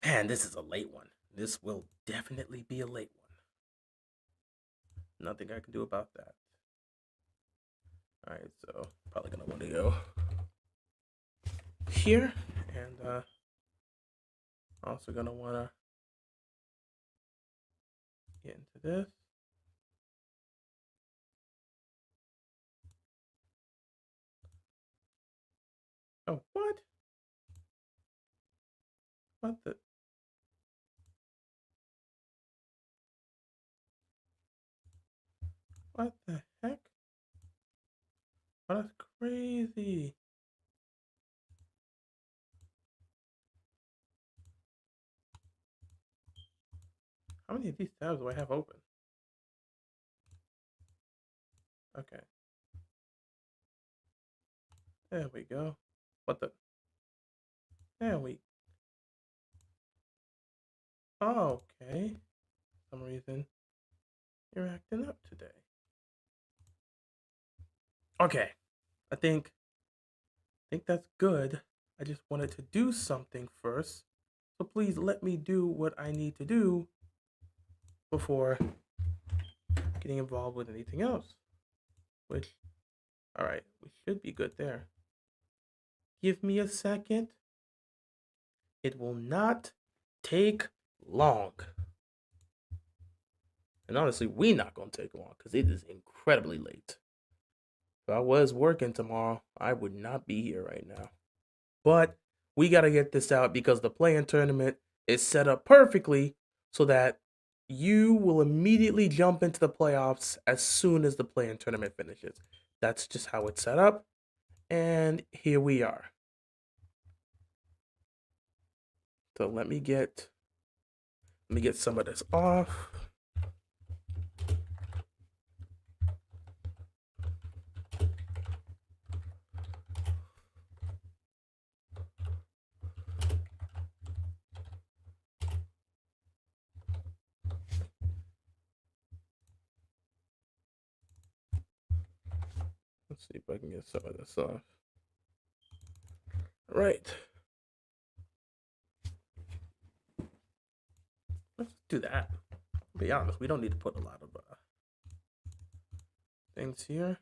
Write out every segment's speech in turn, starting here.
Man, this is a late one. This will definitely be a late one. Nothing I can do about that. All right, so probably gonna want to go here, and also gonna want to get into this. Oh, what? What the? What the heck? Oh, that's crazy. How many of these tabs do I have open? Okay. There we go. What the? There we. Oh, okay. For some reason, you're acting up today. Okay. I think that's good. I just wanted to do something first. So please let me do what I need to do before getting involved with anything else. Which, all right, we should be good there. Give me a second. It will not take long. And honestly, we not gonna take long because it is incredibly late. If I was working tomorrow, I would not be here right now. But we gotta get this out because the play-in tournament is set up perfectly so that you will immediately jump into the playoffs as soon as the play-in tournament finishes. That's just how it's set up. And here we are. So let me get some of this off. Let's see if I can get some of this off. All right. Let's do that. To be honest, we don't need to put a lot of things here.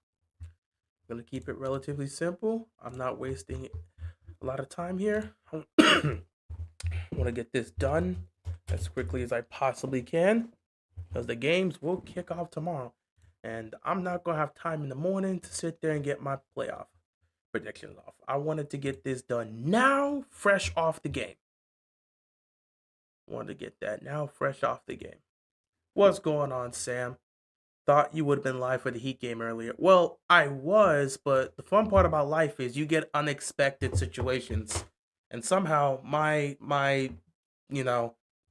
I'm gonna keep it relatively simple. I'm not wasting a lot of time here. I want to get this done as quickly as I possibly can because the games will kick off tomorrow. And I'm not going to have time in the morning to sit there and get my playoff predictions off. I wanted to get this done now, fresh off the game. Wanted to get that now, fresh off the game. What's going on, Sam? Thought you would have been live for the Heat game earlier. Well, I was, but the fun part about life is you get unexpected situations. And somehow my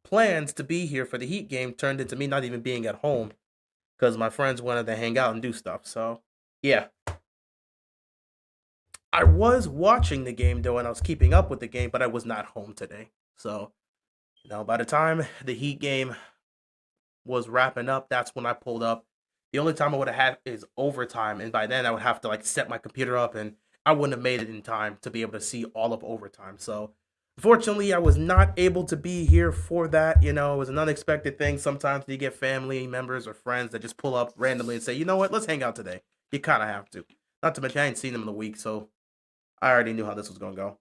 plans to be here for the Heat game turned into me not even being at home because my friends wanted to hang out and do stuff. So, yeah. I was watching the game though, and I was keeping up with the game, but I was not home today. So, by the time the Heat game was wrapping up, that's when I pulled up. The only time I would have had is overtime, and by then I would have to set my computer up, and I wouldn't have made it in time to be able to see all of overtime. So, unfortunately, I was not able to be here for that. It was an unexpected thing. Sometimes you get family members or friends that just pull up randomly and say, you know what, let's hang out today. You kind of have to. Not to mention, I ain't seen them in a week, so I already knew how this was going to go.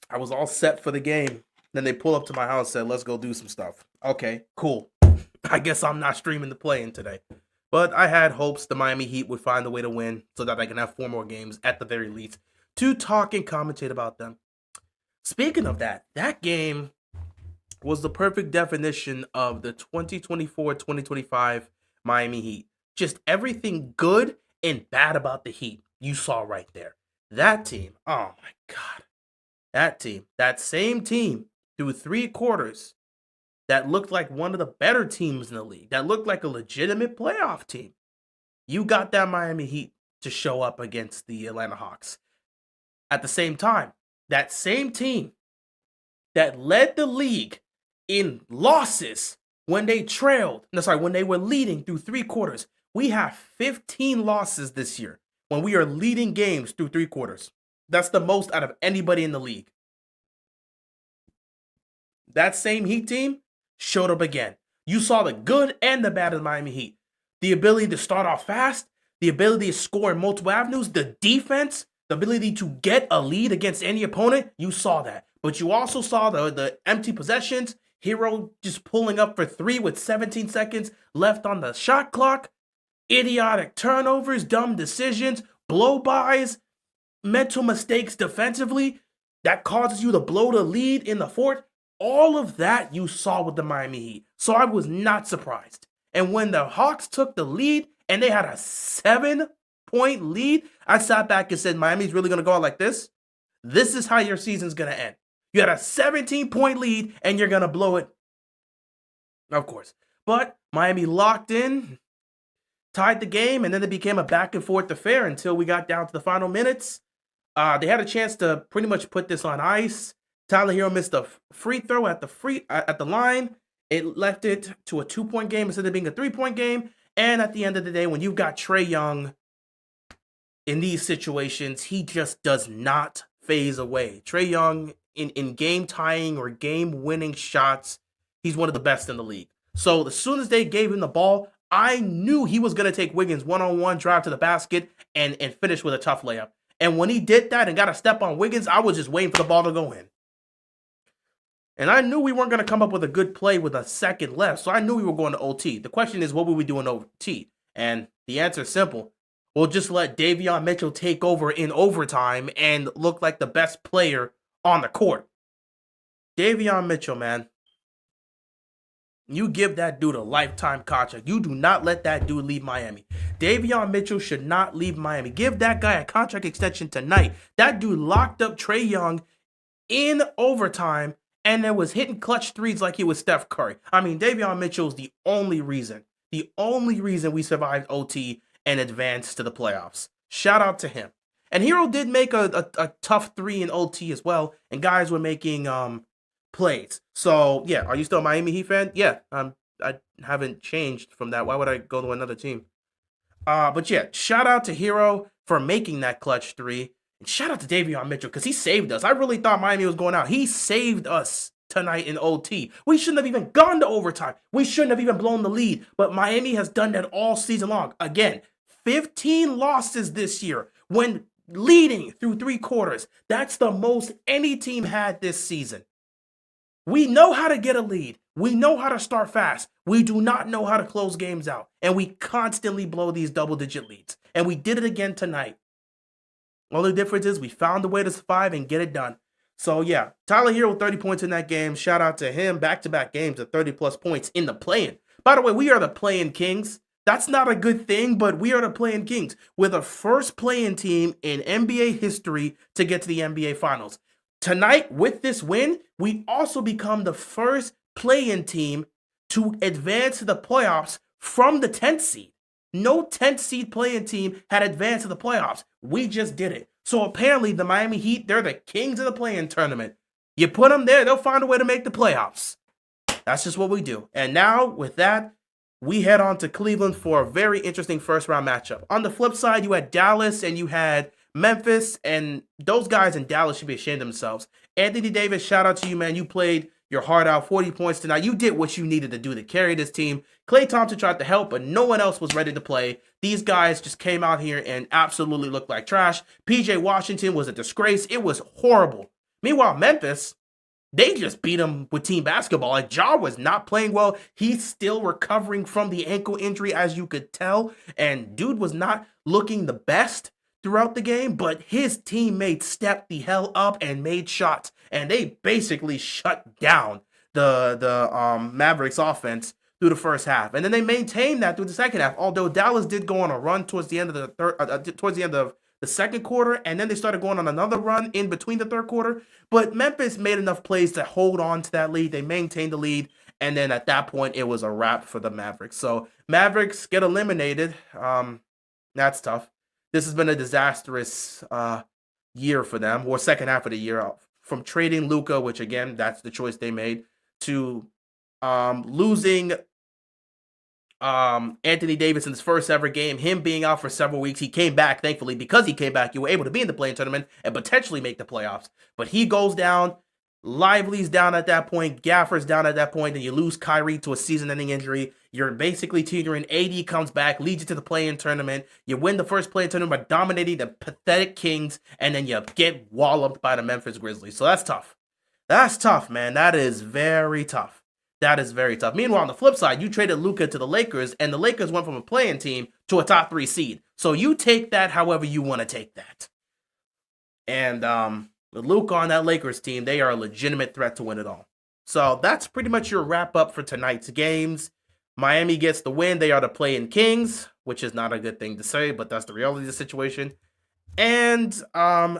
I was all set for the game. Then they pull up to my house and said, let's go do some stuff. Okay, cool. I guess I'm not streaming the play-in today. But I had hopes the Miami Heat would find a way to win so that I can have 4 more games at the very least to talk and commentate about them. Speaking of that game was the perfect definition of the 2024-2025 Miami Heat. Just everything good and bad about the Heat you saw right there. That team, oh my God. That team, that same team through 3 quarters that looked like one of the better teams in the league, that looked like a legitimate playoff team. You got that Miami Heat to show up against the Atlanta Hawks. At the same time, that same team that led the league in losses when they when they were leading through 3 quarters. We have 15 losses this year. when we are leading games through 3 quarters. That's the most out of anybody in the league. That same Heat team showed up again. You saw the good and the bad of the Miami Heat. The ability to start off fast, the ability to score in multiple avenues, the defense, the ability to get a lead against any opponent, you saw that. But you also saw the empty possessions, Hero just pulling up for 3 with 17 seconds left on the shot clock, idiotic turnovers, dumb decisions, blow-bys, mental mistakes defensively that causes you to blow the lead in the fourth. All of that you saw with the Miami Heat. So I was not surprised. And when the Hawks took the lead and they had a 7-point lead, I sat back and said, Miami's really going to go out like this? This is how your season's going to end. You had a 17-point lead and you're going to blow it. Of course. But Miami locked in, tied the game, and then it became a back and forth affair until we got down to the final minutes. They had a chance to pretty much put this on ice. Tyler Hero missed a free throw at the line. It left it to a 2-point game instead of being a 3-point game. And at the end of the day, when you've got Trae Young in these situations, he just does not phase away. Trae Young in game tying or game winning shots, he's one of the best in the league. So as soon as they gave him the ball, I knew he was going to take Wiggins one-on-one, drive to the basket, and finish with a tough layup. And when he did that and got a step on Wiggins, I was just waiting for the ball to go in. And I knew we weren't going to come up with a good play with a second left, so I knew we were going to OT. The question is, what will we do in OT? And the answer is simple. We'll just let Davion Mitchell take over in overtime and look like the best player on the court. Davion Mitchell, man. You give that dude a lifetime contract. You do not let that dude leave Miami. Davion Mitchell should not leave Miami. Give that guy a contract extension tonight. That dude locked up Trae Young in overtime and then was hitting clutch threes like he was Steph Curry. I mean, Davion Mitchell is the only reason we survived OT and advanced to the playoffs. Shout out to him. And Hero did make a tough 3 in OT as well, and guys were making plays. So, yeah, are you still a Miami Heat fan? Yeah, I haven't changed from that. Why would I go to another team? But yeah, shout out to Hero for making that clutch 3. And shout out to Davion Mitchell because he saved us. I really thought Miami was going out. He saved us tonight in OT. We shouldn't have even gone to overtime. We shouldn't have even blown the lead. But Miami has done that all season long. Again, 15 losses this year when leading through 3 quarters. That's the most any team had this season. We know how to get a lead. We know how to start fast. We do not know how to close games out. And we constantly blow these double-digit leads. And we did it again tonight. Only difference is we found a way to survive and get it done. So, yeah, Tyler Hero with 30 points in that game. Shout out to him. Back-to-back games of 30-plus points in the play-in. By the way, we are the play-in kings. That's not a good thing, but we are the play-in kings. We're the first play-in team in NBA history to get to the NBA Finals. Tonight, with this win, we also become the first play-in team to advance to the playoffs from the 10th seed. No 10th seed play-in team had advanced to the playoffs. We just did it. So apparently the Miami Heat, they're the kings of the play-in tournament. You put them there, they'll find a way to make the playoffs. That's just what we do. And now, with that, we head on to Cleveland for a very interesting first-round matchup. On the flip side, you had Dallas and you had Memphis, and those guys in Dallas should be ashamed of themselves. Anthony Davis, shout out to you, man. You played your heart out, 40 points tonight. You did what you needed to do to carry this team. Klay Thompson tried to help, but no one else was ready to play. These guys just came out here and absolutely looked like trash. PJ Washington was a disgrace. It was horrible. Meanwhile, Memphis, they just beat him with team basketball. Like, Ja was not playing well. He's still recovering from the ankle injury, as you could tell. And dude was not looking the best throughout the game, but his teammates stepped the hell up and made shots. And they basically shut down the Mavericks offense through the first half. And then they maintained that through the second half. Although Dallas did go on a run towards the end of the second quarter, and then they started going on another run in between the third quarter. But Memphis made enough plays to hold on to that lead. They maintained the lead, and then at that point, it was a wrap for the Mavericks. So Mavericks get eliminated. That's tough. This has been a disastrous year for them, or second half of the year. From trading Luka, which again, that's the choice they made, to losing Anthony Davis in his first ever game, him being out for several weeks, he came back. Thankfully, because he came back, you were able to be in the play-in tournament and potentially make the playoffs. But he goes down. Lively's down at that point. Gaffer's down at that point, and you lose Kyrie to a season-ending injury. You're basically teetering. AD comes back, leads you to the play-in tournament. You win the first play-in tournament by dominating the pathetic Kings, and then you get walloped by the Memphis Grizzlies. So that's tough. That's tough, man. That is very tough. That is very tough. Meanwhile, on the flip side, you traded Luka to the Lakers, and the Lakers went from a play-in team to a top 3 seed. So you take that however you want to take that. And with Luka on that Lakers team, they are a legitimate threat to win it all. So that's pretty much your wrap-up for tonight's games. Miami gets the win. They are the play-in Kings, which is not a good thing to say, but that's the reality of the situation. And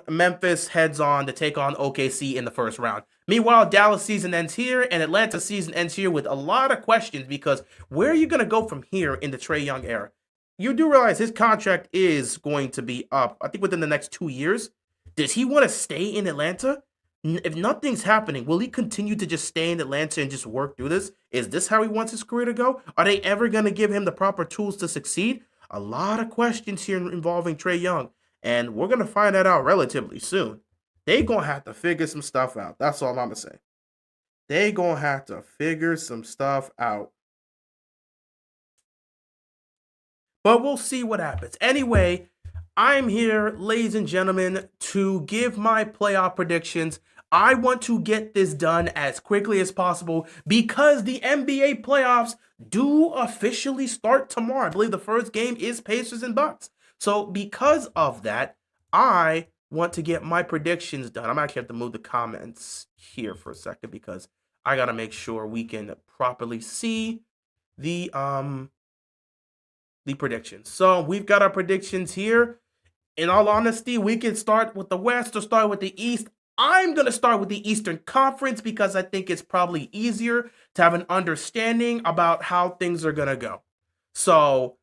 Memphis heads on to take on OKC in the first round. Meanwhile, Dallas season ends here, and Atlanta season ends here with a lot of questions because where are you going to go from here in the Trae Young era? You do realize his contract is going to be up, I think, within the next 2 years. Does he want to stay in Atlanta? If nothing's happening, will he continue to just stay in Atlanta and just work through this? Is this how he wants his career to go? Are they ever going to give him the proper tools to succeed? A lot of questions here involving Trae Young. And we're going to find that out relatively soon. They going to have to figure some stuff out. That's all I'm going to say. They going to have to figure some stuff out. But we'll see what happens. Anyway, I'm here, ladies and gentlemen, to give my playoff predictions. I want to get this done as quickly as possible because the NBA playoffs do officially start tomorrow. I believe the first game is Pacers and Bucks. So because of that, I want to get my predictions done. I'm actually have to move the comments here for a second because I got to make sure we can properly see the predictions. So we've got our predictions here. In all honesty, we can start with the West or start with the East. I'm going to start with the Eastern Conference because I think it's probably easier to have an understanding about how things are going to go. So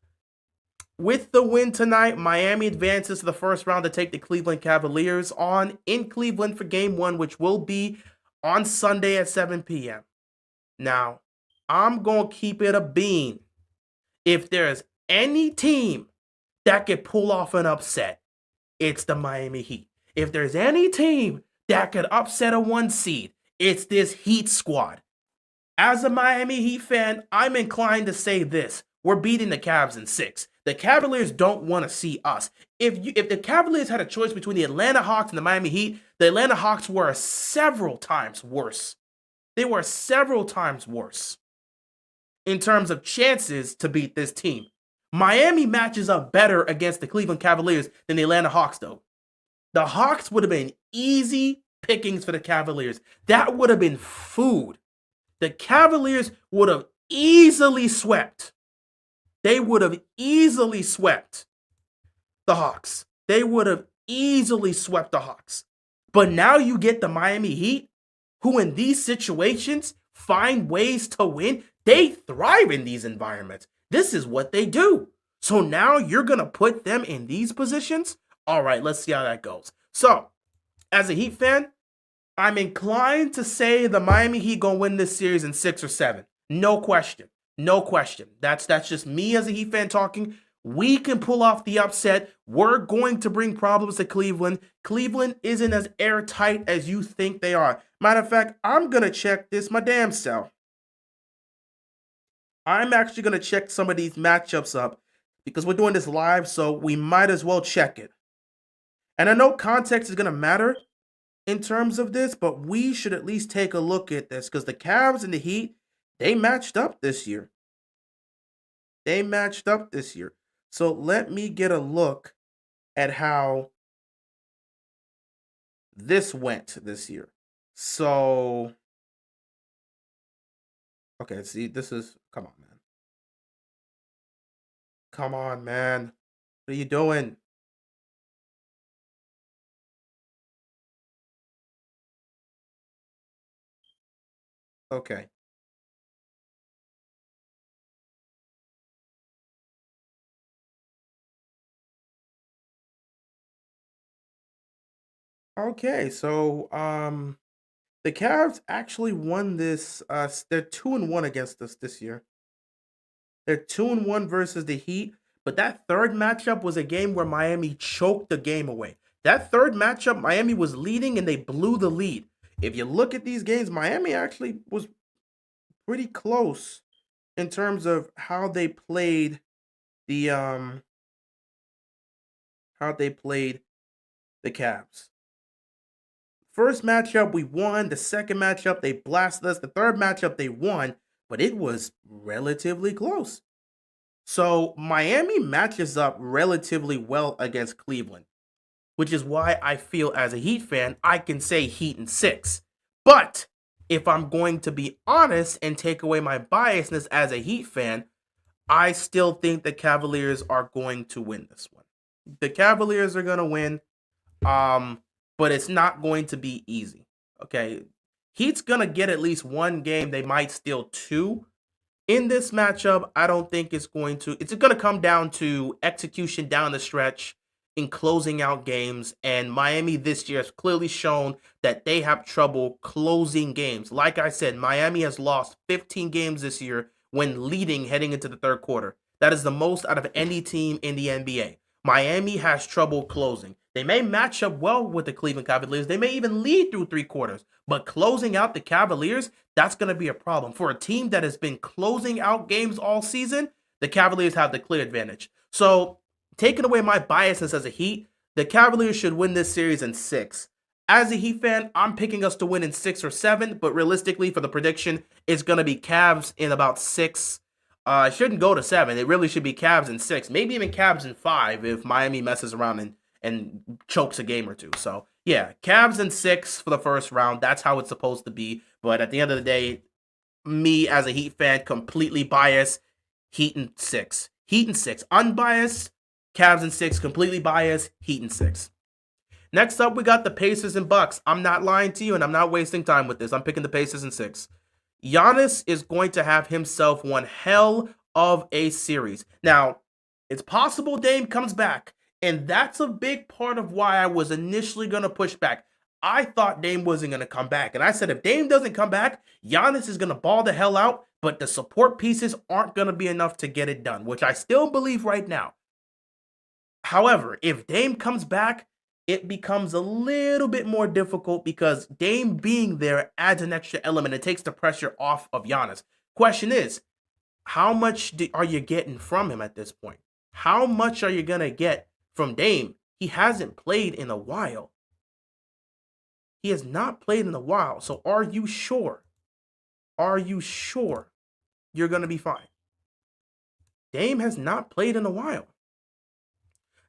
with the win tonight, Miami advances to the first round to take the Cleveland Cavaliers on in Cleveland for Game 1, which will be on Sunday at 7 p.m. Now, I'm going to keep it a bean. If there's any team that could pull off an upset, it's the Miami Heat. If there's any team that could upset a 1 seed, it's this Heat squad. As a Miami Heat fan, I'm inclined to say this. We're beating the Cavs in 6. The Cavaliers don't want to see us. If the Cavaliers had a choice between the Atlanta Hawks and the Miami Heat, the Atlanta Hawks were several times worse. They were several times worse in terms of chances to beat this team. Miami matches up better against the Cleveland Cavaliers than the Atlanta Hawks, though. The Hawks would have been easy pickings for the Cavaliers. That would have been food. The Cavaliers would have easily swept. They would have easily swept the Hawks. They would have easily swept the Hawks. But now you get the Miami Heat, who in these situations find ways to win. They thrive in these environments. This is what they do. So now you're going to put them in these positions? All right, let's see how that goes. So, as a Heat fan, I'm inclined to say the Miami Heat going to win this series in 6 or 7. No question. No question. That's just me as a Heat fan talking. We can pull off the upset. We're going to bring problems to Cleveland. Cleveland isn't as airtight as you think they are. Matter of fact, I'm going to check this my damn self. I'm actually going to check some of these matchups up because we're doing this live, so we might as well check it. And I know context is going to matter in terms of this, but we should at least take a look at this because the Cavs and the Heat, they matched up this year. They matched up this year. So let me get a look at how this went this year. So, okay, see, this is, come on, man. Come on, man. What are you doing? Okay. Okay, so the Cavs actually won this. They're 2-1 against us this year. They're 2-1 versus the Heat, but that third matchup was a game where Miami choked the game away. That third matchup, Miami was leading and they blew the lead. If you look at these games, Miami actually was pretty close in terms of how they played the Cavs. First matchup we won, the second matchup they blasted us, the third matchup they won, but it was relatively close. So Miami matches up relatively well against Cleveland, which is why I feel as a Heat fan, I can say Heat in 6. But if I'm going to be honest and take away my biasness as a Heat fan, I still think the Cavaliers are going to win this one. The Cavaliers are going to win, but it's not going to be easy. Okay, Heat's going to get at least one game. They might steal two. In this matchup, I don't think it's going to come down to execution down the stretch in closing out games. And Miami this year has clearly shown that they have trouble closing games. Like I said, Miami has lost 15 games this year when leading heading into the third quarter. That is the most out of any team in the NBA. Miami has trouble closing. They may match up well with the Cleveland Cavaliers. They may even lead through three quarters. But closing out the Cavaliers, that's going to be a problem. For a team that has been closing out games all season, the Cavaliers have the clear advantage. So, taking away my biasness as a Heat, the Cavaliers should win this series in 6. As a Heat fan, I'm picking us to win in 6 or 7, but realistically, for the prediction, it's going to be Cavs in about 6. It shouldn't go to 7. It really should be Cavs in 6, maybe even Cavs in 5 if Miami messes around and chokes a game or two. So, yeah, Cavs in 6 for the first round. That's how it's supposed to be. But at the end of the day, me as a Heat fan, completely biased, Heat in 6. Heat in 6. Unbiased, Cavs in 6. Completely biased, Heat in 6. Next up, we got the Pacers and Bucks. I'm not lying to you, and I'm not wasting time with this. I'm picking the Pacers in 6. Giannis is going to have himself one hell of a series. Now, it's possible Dame comes back, and that's a big part of why I was initially going to push back. I thought Dame wasn't going to come back, and I said if Dame doesn't come back, Giannis is going to ball the hell out, but the support pieces aren't going to be enough to get it done, which I still believe right now. However, if Dame comes back, it becomes a little bit more difficult because Dame being there adds an extra element. It takes the pressure off of Giannis. Question is, how much are you getting from him at this point? How much are you going to get from Dame? He hasn't played in a while. He has not played in a while. So are you sure? Are you sure you're going to be fine? Dame has not played in a while.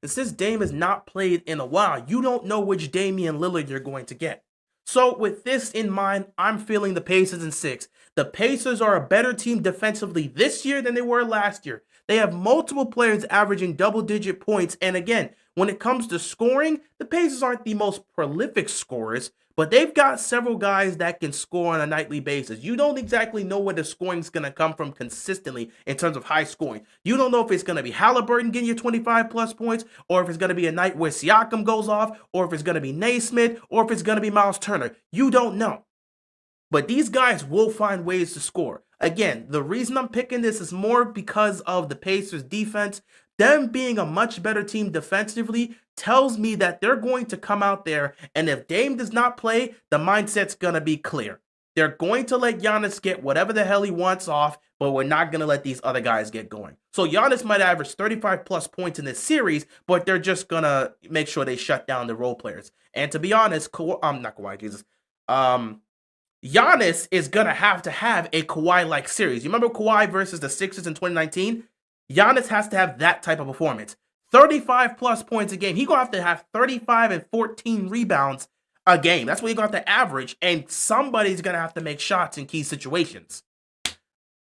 And since Dame has not played in a while, you don't know which Damian Lillard you're going to get. So with this in mind, I'm feeling the Pacers in 6. The Pacers are a better team defensively this year than they were last year. They have multiple players averaging double-digit points. And again, when it comes to scoring, the Pacers aren't the most prolific scorers, but they've got several guys that can score on a nightly basis. You don't exactly know where the scoring is going to come from consistently in terms of high scoring. You don't know if it's going to be Halliburton getting you 25-plus points, or if it's going to be a night where Siakam goes off, or if it's going to be Naismith, or if it's going to be Miles Turner. You don't know. But these guys will find ways to score. Again, the reason I'm picking this is more because of the Pacers' defense. Them being a much better team defensively tells me that they're going to come out there, and if Dame does not play, the mindset's going to be clear. They're going to let Giannis get whatever the hell he wants off, but we're not going to let these other guys get going. So Giannis might average 35-plus points in this series, but they're just going to make sure they shut down the role players. And to be honest, Giannis is going to have a Kawhi-like series. You remember Kawhi versus the Sixers in 2019? Giannis has to have that type of performance. 35-plus points a game. He's going to have 35 and 14 rebounds a game. That's what you're going to have to average, and somebody's going to have to make shots in key situations.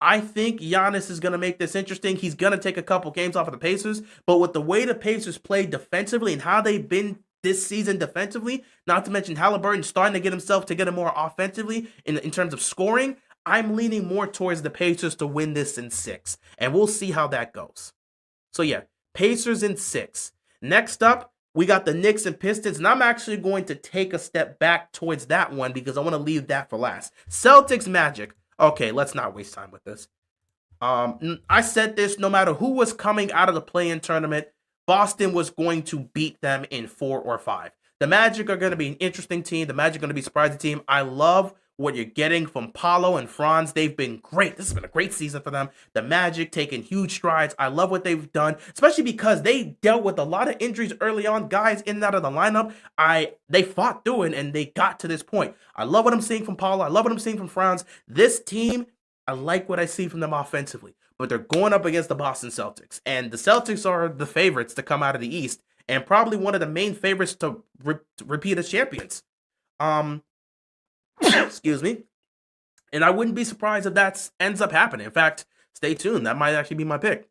I think Giannis is going to make this interesting. He's going to take a couple games off of the Pacers, but with the way the Pacers play defensively and how they've been this season defensively, not to mention Halliburton starting to get himself together more offensively in terms of scoring, I'm leaning more towards the Pacers to win this in 6, and we'll see how that goes. So yeah, Pacers in 6. Next up, we got the Knicks and Pistons, and I'm actually going to take a step back towards that one because I want to leave that for last. Celtics Magic. Okay, let's not waste time with this. I said this, no matter who was coming out of the play-in tournament, Boston was going to beat them in 4 or 5. The Magic are going to be an interesting team. The Magic are going to be a surprising team. I love what you're getting from Paolo and Franz. They've been great. This has been a great season for them. The Magic taking huge strides. I love what they've done, especially because they dealt with a lot of injuries early on. Guys in and out of the lineup, they fought through it and they got to this point. I love what I'm seeing from Paolo. I love what I'm seeing from Franz. This team, I like what I see from them offensively, but they're going up against the Boston Celtics, and the Celtics are the favorites to come out of the East and probably one of the main favorites to repeat as champions. Excuse me. And I wouldn't be surprised if that ends up happening. In fact, stay tuned. That might actually be my pick.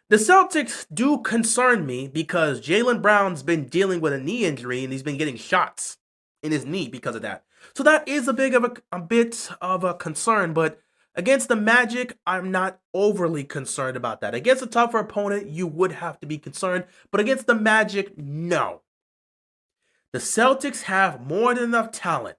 The Celtics do concern me because Jaylen Brown's been dealing with a knee injury and he's been getting shots in his knee because of that. So that is a bit of a concern, but against the Magic, I'm not overly concerned about that. Against a tougher opponent, you would have to be concerned, but against the Magic, no. The Celtics have more than enough talent.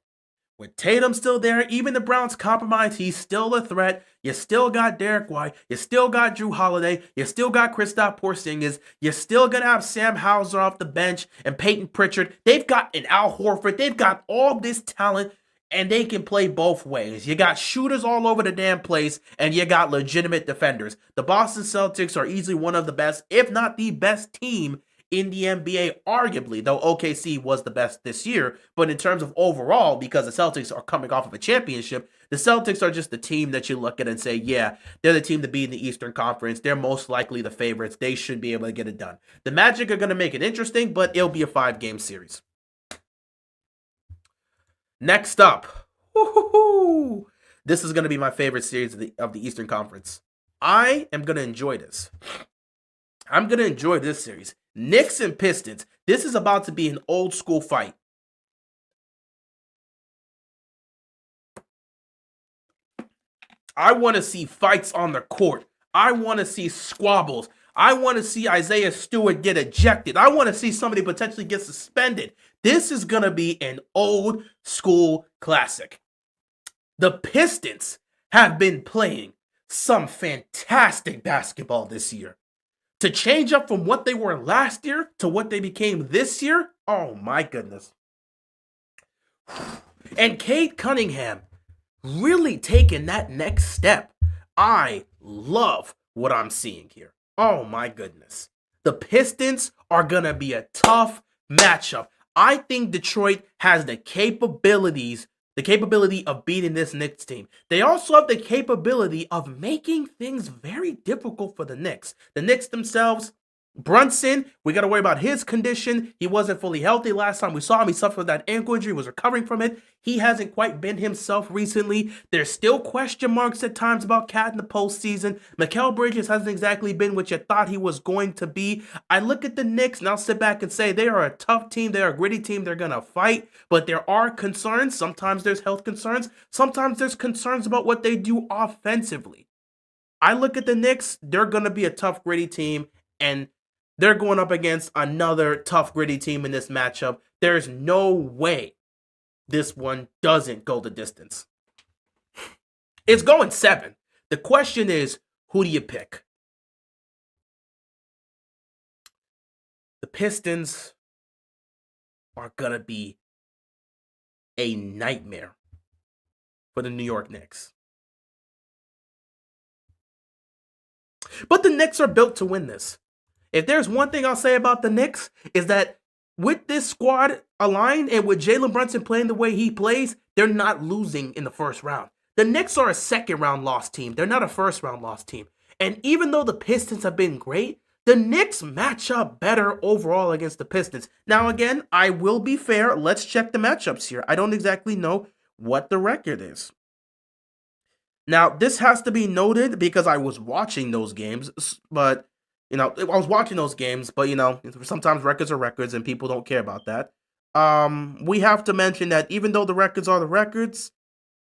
With Tatum still there, even the Browns compromise, he's still a threat. You still got Derek White. You still got Drew Holiday. You still got Kristaps Porzingis. You're still going to have Sam Hauser off the bench and Peyton Pritchard. They've got an Al Horford. They've got all this talent, and they can play both ways. You got shooters all over the damn place, and you got legitimate defenders. The Boston Celtics are easily one of the best, if not the best team in the NBA, arguably, though OKC was the best this year. But in terms of overall, because the Celtics are coming off of a championship, the Celtics are just the team that you look at and say, yeah, they're the team to beat in the Eastern Conference. They're most likely the favorites. They should be able to get it done. The Magic are going to make it interesting, but it'll be a 5-game series. Next up, this is going to be my favorite series of the Eastern Conference. I am going to enjoy this. I'm going to enjoy this series. Knicks and Pistons. This is about to be an old school fight. I want to see fights on the court. I want to see squabbles. I want to see Isaiah Stewart get ejected. I want to see somebody potentially get suspended. This is going to be an old school classic. The Pistons have been playing some fantastic basketball this year. To change up from what they were last year to what they became this year, oh my goodness. And Cade Cunningham really taking that next step. I love what I'm seeing here. Oh my goodness. The Pistons are going to be a tough matchup. I think Detroit has the capability of beating this Knicks team. They also have the capability of making things very difficult for the Knicks. The Knicks themselves, Brunson, we got to worry about his condition. He wasn't fully healthy last time we saw him. He suffered that ankle injury, was recovering from it. He hasn't quite been himself recently. There's still question marks at times about Cat in the postseason. Mikal Bridges hasn't exactly been what you thought he was going to be. I look at the Knicks and I'll sit back and say they are a tough team. They're a gritty team. They're going to fight, but there are concerns. Sometimes there's health concerns. Sometimes there's concerns about what they do offensively. I look at the Knicks. They're going to be a tough, gritty team, and they're going up against another tough, gritty team in this matchup. There's no way this one doesn't go the distance. It's going 7. The question is, who do you pick? The Pistons are going to be a nightmare for the New York Knicks. But the Knicks are built to win this. If there's one thing I'll say about the Knicks, is that with this squad aligned and with Jalen Brunson playing the way he plays, they're not losing in the first round. The Knicks are a second-round loss team. They're not a first-round loss team. And even though the Pistons have been great, the Knicks match up better overall against the Pistons. Now, again, I will be fair. Let's check the matchups here. I don't exactly know what the record is. Now, this has to be noted because I was watching those games, but sometimes records are records and people don't care about that. We have to mention that even though the records are the records,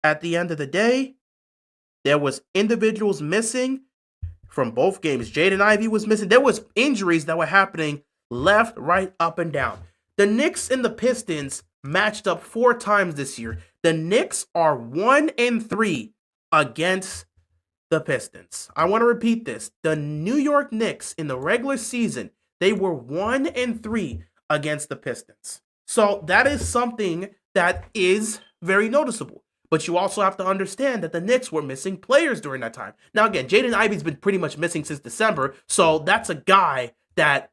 at the end of the day, there was individuals missing from both games. Jaden Ivey was missing. There was injuries that were happening left, right, up, and down. The Knicks and the Pistons matched up 4 times this year. The Knicks are 1-3 against the Pistons. I want to repeat this. The New York Knicks in the regular season, they were 1-3 against the Pistons. So that is something that is very noticeable. But you also have to understand that the Knicks were missing players during that time. Now, again, Jaden Ivey's been pretty much missing since December, so that's a guy that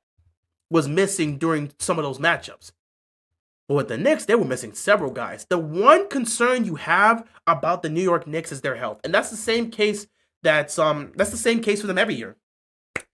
was missing during some of those matchups. But with the Knicks, they were missing several guys. The one concern you have about the New York Knicks is their health, and that's the same case that's the same case for them every year.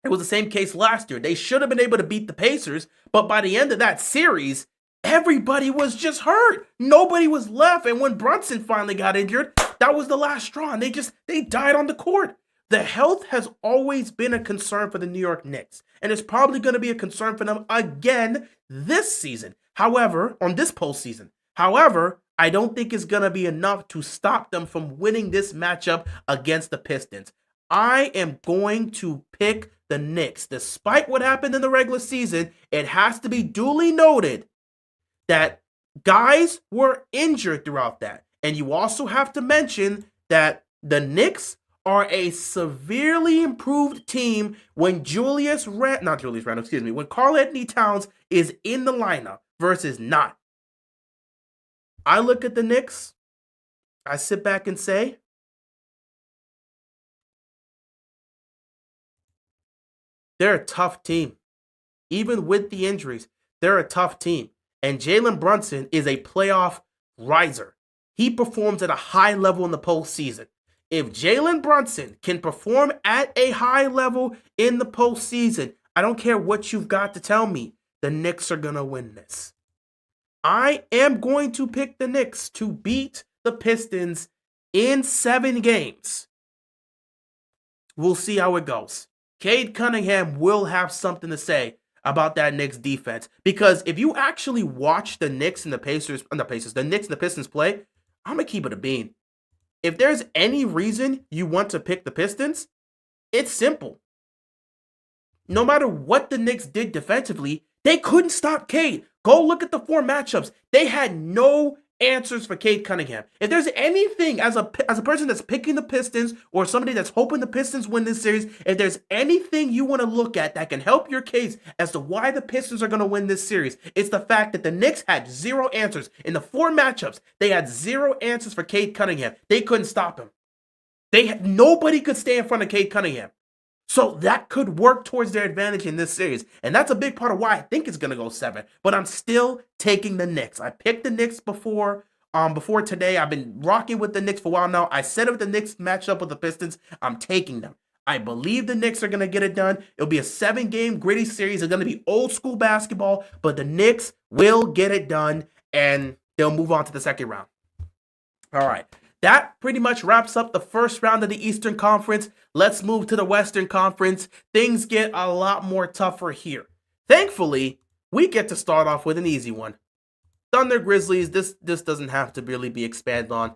It was the same case last year. They should have been able to beat the Pacers, but by the end of that series, everybody was just hurt. Nobody was left. And when Brunson finally got injured, that was the last straw. And they died on the court. The health has always been a concern for the New York Knicks. And it's probably going to be a concern for them again this season. However, on this postseason. However, I don't think it's going to be enough to stop them from winning this matchup against the Pistons. I am going to pick the Knicks. Despite what happened in the regular season, it has to be duly noted that guys were injured throughout that. And you also have to mention that the Knicks are a severely improved team when when Karl-Anthony Towns is in the lineup versus not. I look at the Knicks, I sit back and say, they're a tough team. Even with the injuries, they're a tough team. And Jalen Brunson is a playoff riser. He performs at a high level in the postseason. If Jalen Brunson can perform at a high level in the postseason, I don't care what you've got to tell me, the Knicks are going to win this. I am going to pick the Knicks to beat the Pistons in 7 games. We'll see how it goes. Cade Cunningham will have something to say about that Knicks defense. Because if you actually watch the Knicks and the Pistons play, I'm going to keep it a bean. If there's any reason you want to pick the Pistons, it's simple. No matter what the Knicks did defensively, they couldn't stop Cade. Go look at the 4 matchups. They had no answers for Cade Cunningham. If there's anything, as a person that's picking the Pistons or somebody that's hoping the Pistons win this series, if there's anything you want to look at that can help your case as to why the Pistons are going to win this series, it's the fact that the Knicks had 0 answers. In the 4 matchups, they had 0 answers for Cade Cunningham. They couldn't stop him. Nobody could stay in front of Cade Cunningham. So that could work towards their advantage in this series. And that's a big part of why I think it's going to go 7. But I'm still taking the Knicks. I picked the Knicks before today. I've been rocking with the Knicks for a while now. I said if the Knicks match up with the Pistons, I'm taking them. I believe the Knicks are going to get it done. It'll be a 7-game gritty series. It's going to be old school basketball. But the Knicks will get it done. And they'll move on to the second round. All right. That pretty much wraps up the first round of the Eastern Conference. Let's move to the Western Conference. Things get a lot more tougher here. Thankfully, we get to start off with an easy one. Thunder Grizzlies, this doesn't have to really be expanded on.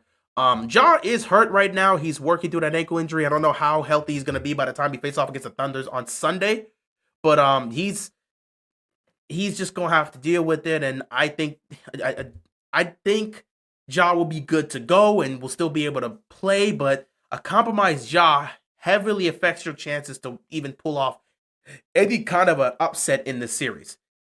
Ja is hurt right now. He's working through that ankle injury. I don't know how healthy he's going to be by the time he faces off against the Thunders on Sunday. But he's just going to have to deal with it. And I think Ja will be good to go and will still be able to play, but a compromised Ja heavily affects your chances to even pull off any kind of an upset in this series.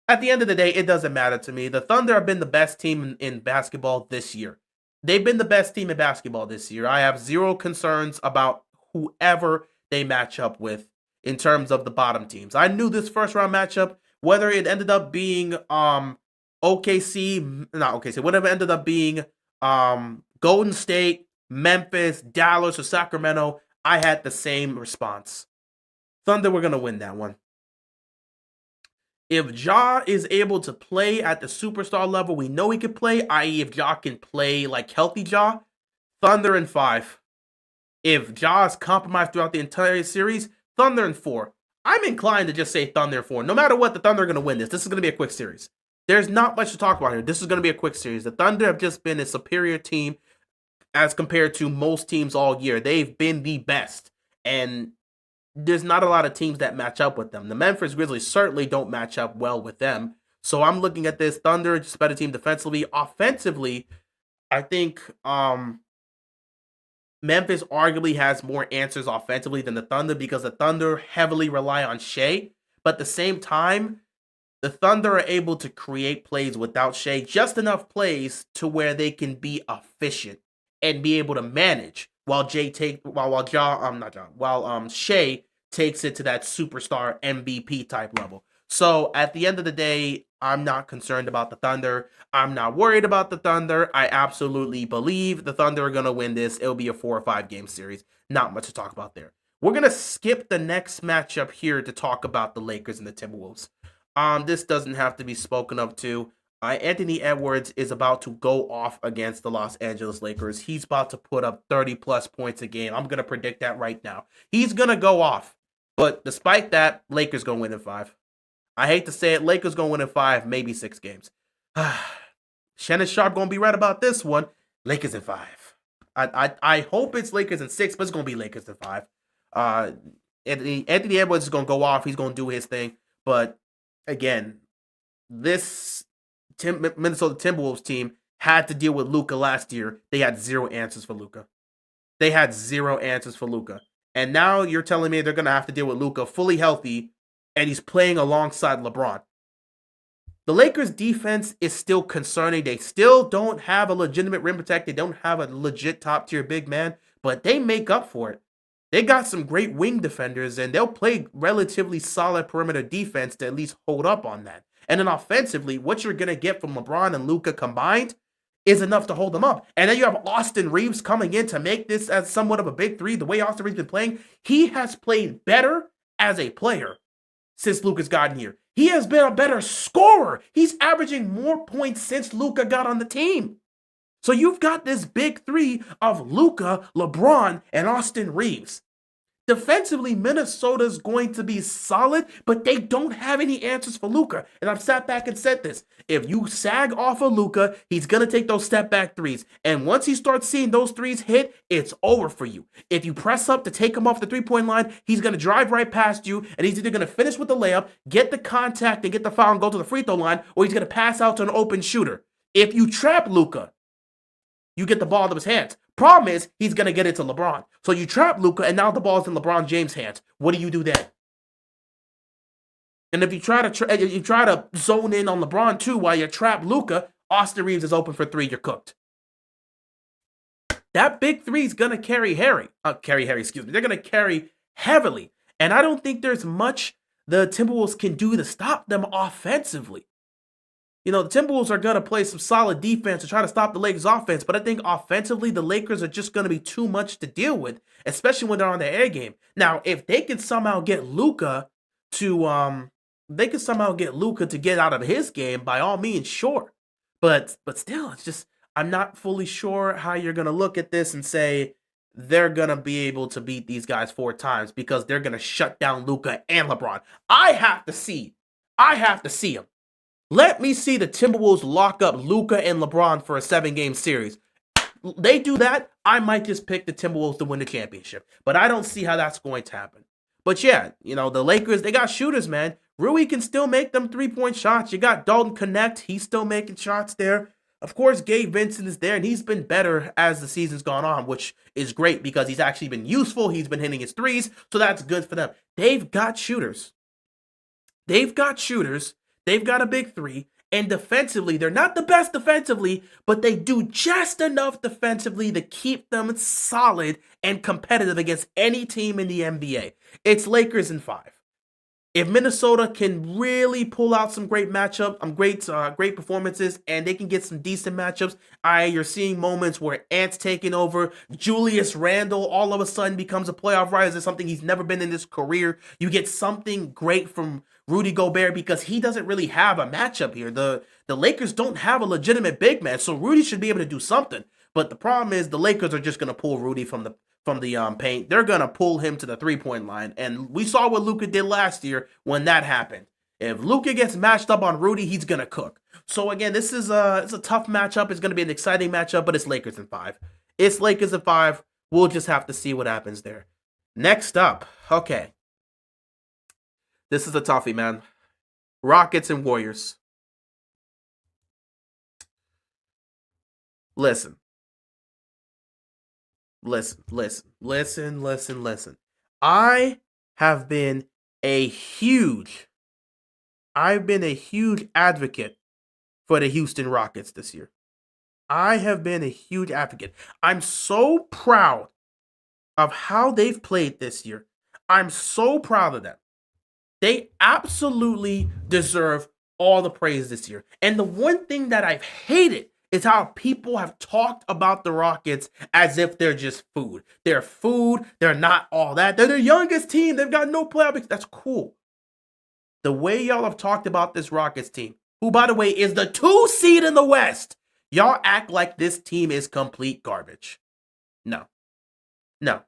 At the end of the day, it doesn't matter to me. The Thunder have been the best team in basketball this year. They've been the best team in basketball this year. I have 0 concerns about whoever they match up with in terms of the bottom teams. I knew this first round matchup, whether it ended up being whatever ended up being Golden State, Memphis, Dallas, or Sacramento, I had the same response. Thunder were going to win that one. If Ja is able to play at the superstar level we know he could play, i.e. if Ja can play like healthy Ja, Thunder in 5. If Ja is compromised throughout the entire series, Thunder in 4. I'm inclined to just say Thunder in 4. No matter what, the Thunder are going to win this. This is going to be a quick series. There's not much to talk about here. This is going to be a quick series. The Thunder have just been a superior team as compared to most teams all year. They've been the best. And there's not a lot of teams that match up with them. The Memphis Grizzlies certainly don't match up well with them. So I'm looking at this Thunder, just a better team defensively. Offensively, I think Memphis arguably has more answers offensively than the Thunder because the Thunder heavily rely on Shea. But at the same time, the Thunder are able to create plays without Shea, just enough plays to where they can be efficient and be able to manage while Shea takes it to that superstar MVP type level. So at the end of the day, I'm not concerned about the Thunder. I'm not worried about the Thunder. I absolutely believe the Thunder are going to win this. It'll be a 4 or 5 game series. Not much to talk about there. We're going to skip the next matchup here to talk about the Lakers and the Timberwolves. This doesn't have to be spoken of too. Anthony Edwards is about to go off against the Los Angeles Lakers. He's about to put up 30 plus points a game. I'm going to predict that right now. He's going to go off. But despite that, Lakers going to win in 5. I hate to say it, Lakers going to win in 5, maybe 6 games. Shannon Sharpe going to be right about this one. Lakers in 5. I hope it's Lakers in 6, but it's going to be Lakers in 5. Anthony Edwards is going to go off. He's going to do his thing. But again, this Minnesota Timberwolves team had to deal with Luka last year. They had 0 answers for Luka. And now you're telling me they're going to have to deal with Luka fully healthy, and he's playing alongside LeBron. The Lakers' defense is still concerning. They still don't have a legitimate rim protector. They don't have a legit top-tier big man, but they make up for it. They got some great wing defenders, and they'll play relatively solid perimeter defense to at least hold up on that. And then offensively, what you're going to get from LeBron and Luka combined is enough to hold them up. And then you have Austin Reeves coming in to make this as somewhat of a big 3. The way Austin Reeves has been playing, he has played better as a player since Luka's gotten here. He has been a better scorer. He's averaging more points since Luka got on the team. So you've got this big 3 of Luka, LeBron, and Austin Reeves. Defensively, Minnesota's going to be solid, but they don't have any answers for Luka. And I've sat back and said this. If you sag off of Luka, he's going to take those step back 3s. And once he starts seeing those 3s hit, it's over for you. If you press up to take him off the 3-point line, he's going to drive right past you, and he's either going to finish with the layup, get the contact, and get the foul and go to the free throw line, or he's going to pass out to an open shooter. If you trap Luka, you get the ball out of his hands. Problem is, he's going to get it to LeBron. So you trap Luka, and now the ball's in LeBron James' hands. What do you do then? And if you try to zone in on LeBron too while you trap Luka, Austin Reeves is open for 3. You're cooked. That big 3 is going to carry They're going to carry heavily. And I don't think there's much the Timberwolves can do to stop them offensively. You know, the Timberwolves are going to play some solid defense to try to stop the Lakers' offense, but I think offensively, the Lakers are just going to be too much to deal with, especially when they're on their A game. Now, if they can somehow get Luka to get out of his game, by all means, sure. But still, it's just, I'm not fully sure how you're going to look at this and say they're going to be able to beat these guys 4 times because they're going to shut down Luka and LeBron. I have to see them. Let me see the Timberwolves lock up Luka and LeBron for a 7-game series. They do that, I might just pick the Timberwolves to win the championship. But I don't see how that's going to happen. But yeah, you know, the Lakers, they got shooters, man. Rui can still make them 3-point shots. You got Dalton Connect. He's still making shots there. Of course, Gabe Vincent is there, and he's been better as the season's gone on, which is great because he's actually been useful. He's been hitting his 3s, so that's good for them. They've got shooters. They've got a big 3, and defensively, they're not the best defensively, but they do just enough defensively to keep them solid and competitive against any team in the NBA. It's Lakers in 5. If Minnesota can really pull out some great great performances, and they can get some decent matchups, you're seeing moments where Ant's taking over, Julius Randle all of a sudden becomes a playoff riser, something he's never been in his career. You get something great from Rudy Gobert because he doesn't really have a matchup here. The Lakers don't have a legitimate big man, so Rudy should be able to do something. But the problem is the Lakers are just going to pull Rudy from the paint. They're going to pull him to the 3-point line. And we saw what Luka did last year when that happened. If Luka gets matched up on Rudy, he's going to cook. So again, it's a tough matchup. It's going to be an exciting matchup, but it's Lakers in 5. It's Lakers in 5. We'll just have to see what happens there. Next up, okay. This is a toughie, man. Rockets and Warriors. Listen. listen. I have been a huge, I've been a huge advocate for the Houston Rockets this year. I have been a huge advocate. I'm so proud of how they've played this year. I'm so proud of them. They absolutely deserve all the praise this year. And the one thing that I've hated is how people have talked about the Rockets as if they're just food. They're food. They're not all that. They're the youngest team. They've got no playoff. That's cool. The way y'all have talked about this Rockets team, who, by the way, is the 2 seed in the West, y'all act like this team is complete garbage. No. No.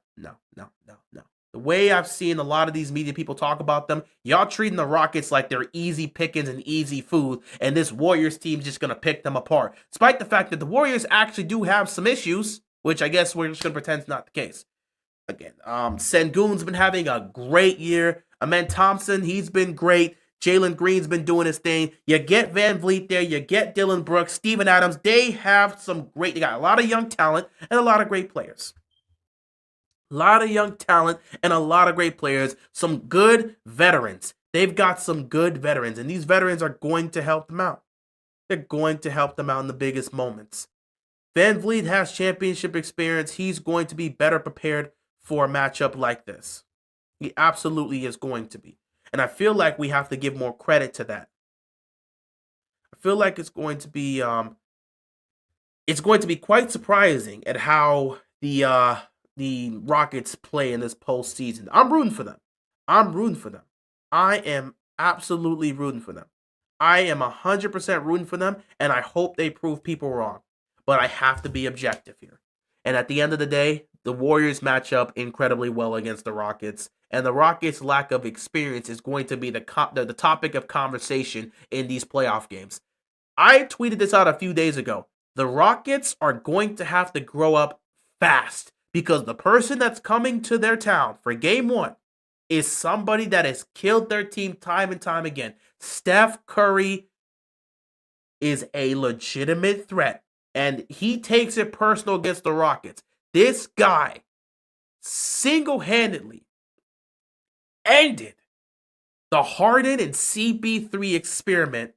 The way I've seen a lot of these media people talk about them, y'all treating the Rockets like they're easy pickings and easy food, and this Warriors team is just going to pick them apart. Despite the fact that the Warriors actually do have some issues, which I guess we're just going to pretend is not the case. Again, Sengun's been having a great year. Amen Thompson, he's been great. Jalen Green's been doing his thing. You get Van Vliet there. You get Dylan Brooks, Steven Adams. They have some great, they got a lot of young talent and a lot of great players. A lot of young talent and a lot of great players. Some good veterans. They've got some good veterans, and these veterans are going to help them out. They're going to help them out in the biggest moments. Van Vliet has championship experience. He's going to be better prepared for a matchup like this. He absolutely is going to be. And I feel like we have to give more credit to that. I feel like it's going to be quite surprising at how the Rockets play in this postseason. I'm rooting for them. I am absolutely rooting for them. I am 100% rooting for them, and I hope they prove people wrong. But I have to be objective here. And at the end of the day, the Warriors match up incredibly well against the Rockets, and the Rockets' lack of experience is going to be the topic of conversation in these playoff games. I tweeted this out a few days ago. The Rockets are going to have to grow up fast because the person that's coming to their town for game 1 is somebody that has killed their team time and time again. Steph Curry is a legitimate threat, and he takes it personal against the Rockets. This guy single-handedly ended the Harden and CP3 experiment,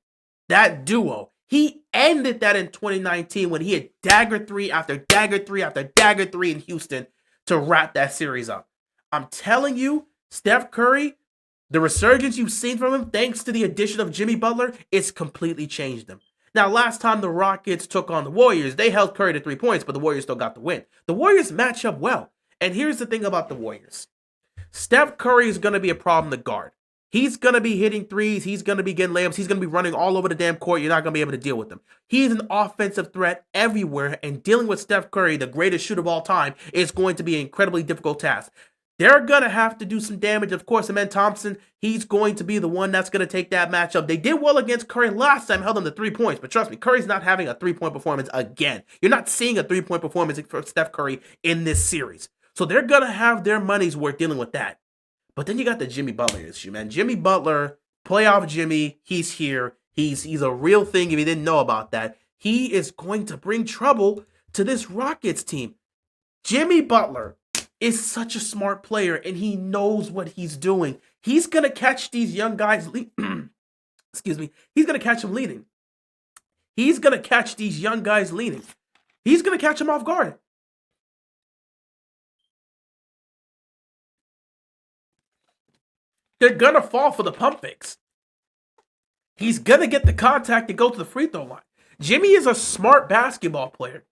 that duo. He ended that in 2019 when he had dagger 3 after dagger 3 after dagger 3 in Houston to wrap that series up. I'm telling you, Steph Curry, the resurgence you've seen from him thanks to the addition of Jimmy Butler, it's completely changed him. Now, last time the Rockets took on the Warriors, they held Curry to 3 points, but the Warriors still got the win. The Warriors match up well. And here's the thing about the Warriors. Steph Curry is going to be a problem to guard. He's going to be hitting threes. He's going to be getting layups. He's going to be running all over the damn court. You're not going to be able to deal with him. He's an offensive threat everywhere, and dealing with Steph Curry, the greatest shooter of all time, is going to be an incredibly difficult task. They're going to have to do some damage. Of course, Amen Thompson, he's going to be the one that's going to take that matchup. They did well against Curry last time, held him to 3 points. But trust me, Curry's not having a 3-point performance again. You're not seeing a 3-point performance for Steph Curry in this series. So they're going to have their money's worth dealing with that. But then you got the Jimmy Butler issue, man. Jimmy Butler, playoff Jimmy, he's here. He's a real thing if you didn't know about that. He is going to bring trouble to this Rockets team. Jimmy Butler is such a smart player, and he knows what he's doing. He's going to catch these young guys. Excuse me. He's going to catch them leading. He's going to catch these young guys leading. He's going to catch them off guard. They're going to fall for the pump fakes. He's going to get the contact and go to the free throw line. Jimmy is a smart basketball player.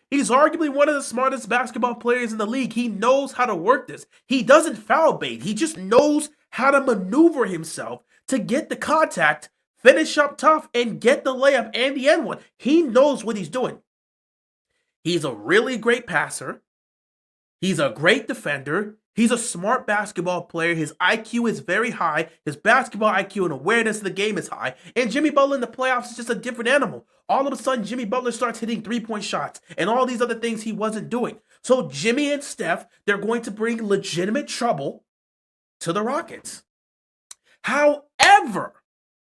He's arguably one of the smartest basketball players in the league. He knows how to work this. He doesn't foul bait. He just knows how to maneuver himself to get the contact, finish up tough, and get the layup and the end one. He knows what he's doing. He's a really great passer. He's a great defender. He's a smart basketball player. His IQ is very high. His basketball IQ and awareness of the game is high. And Jimmy Butler in the playoffs is just a different animal. All of a sudden, Jimmy Butler starts hitting 3-point shots and all these other things he wasn't doing. So Jimmy and Steph, they're going to bring legitimate trouble to the Rockets. However,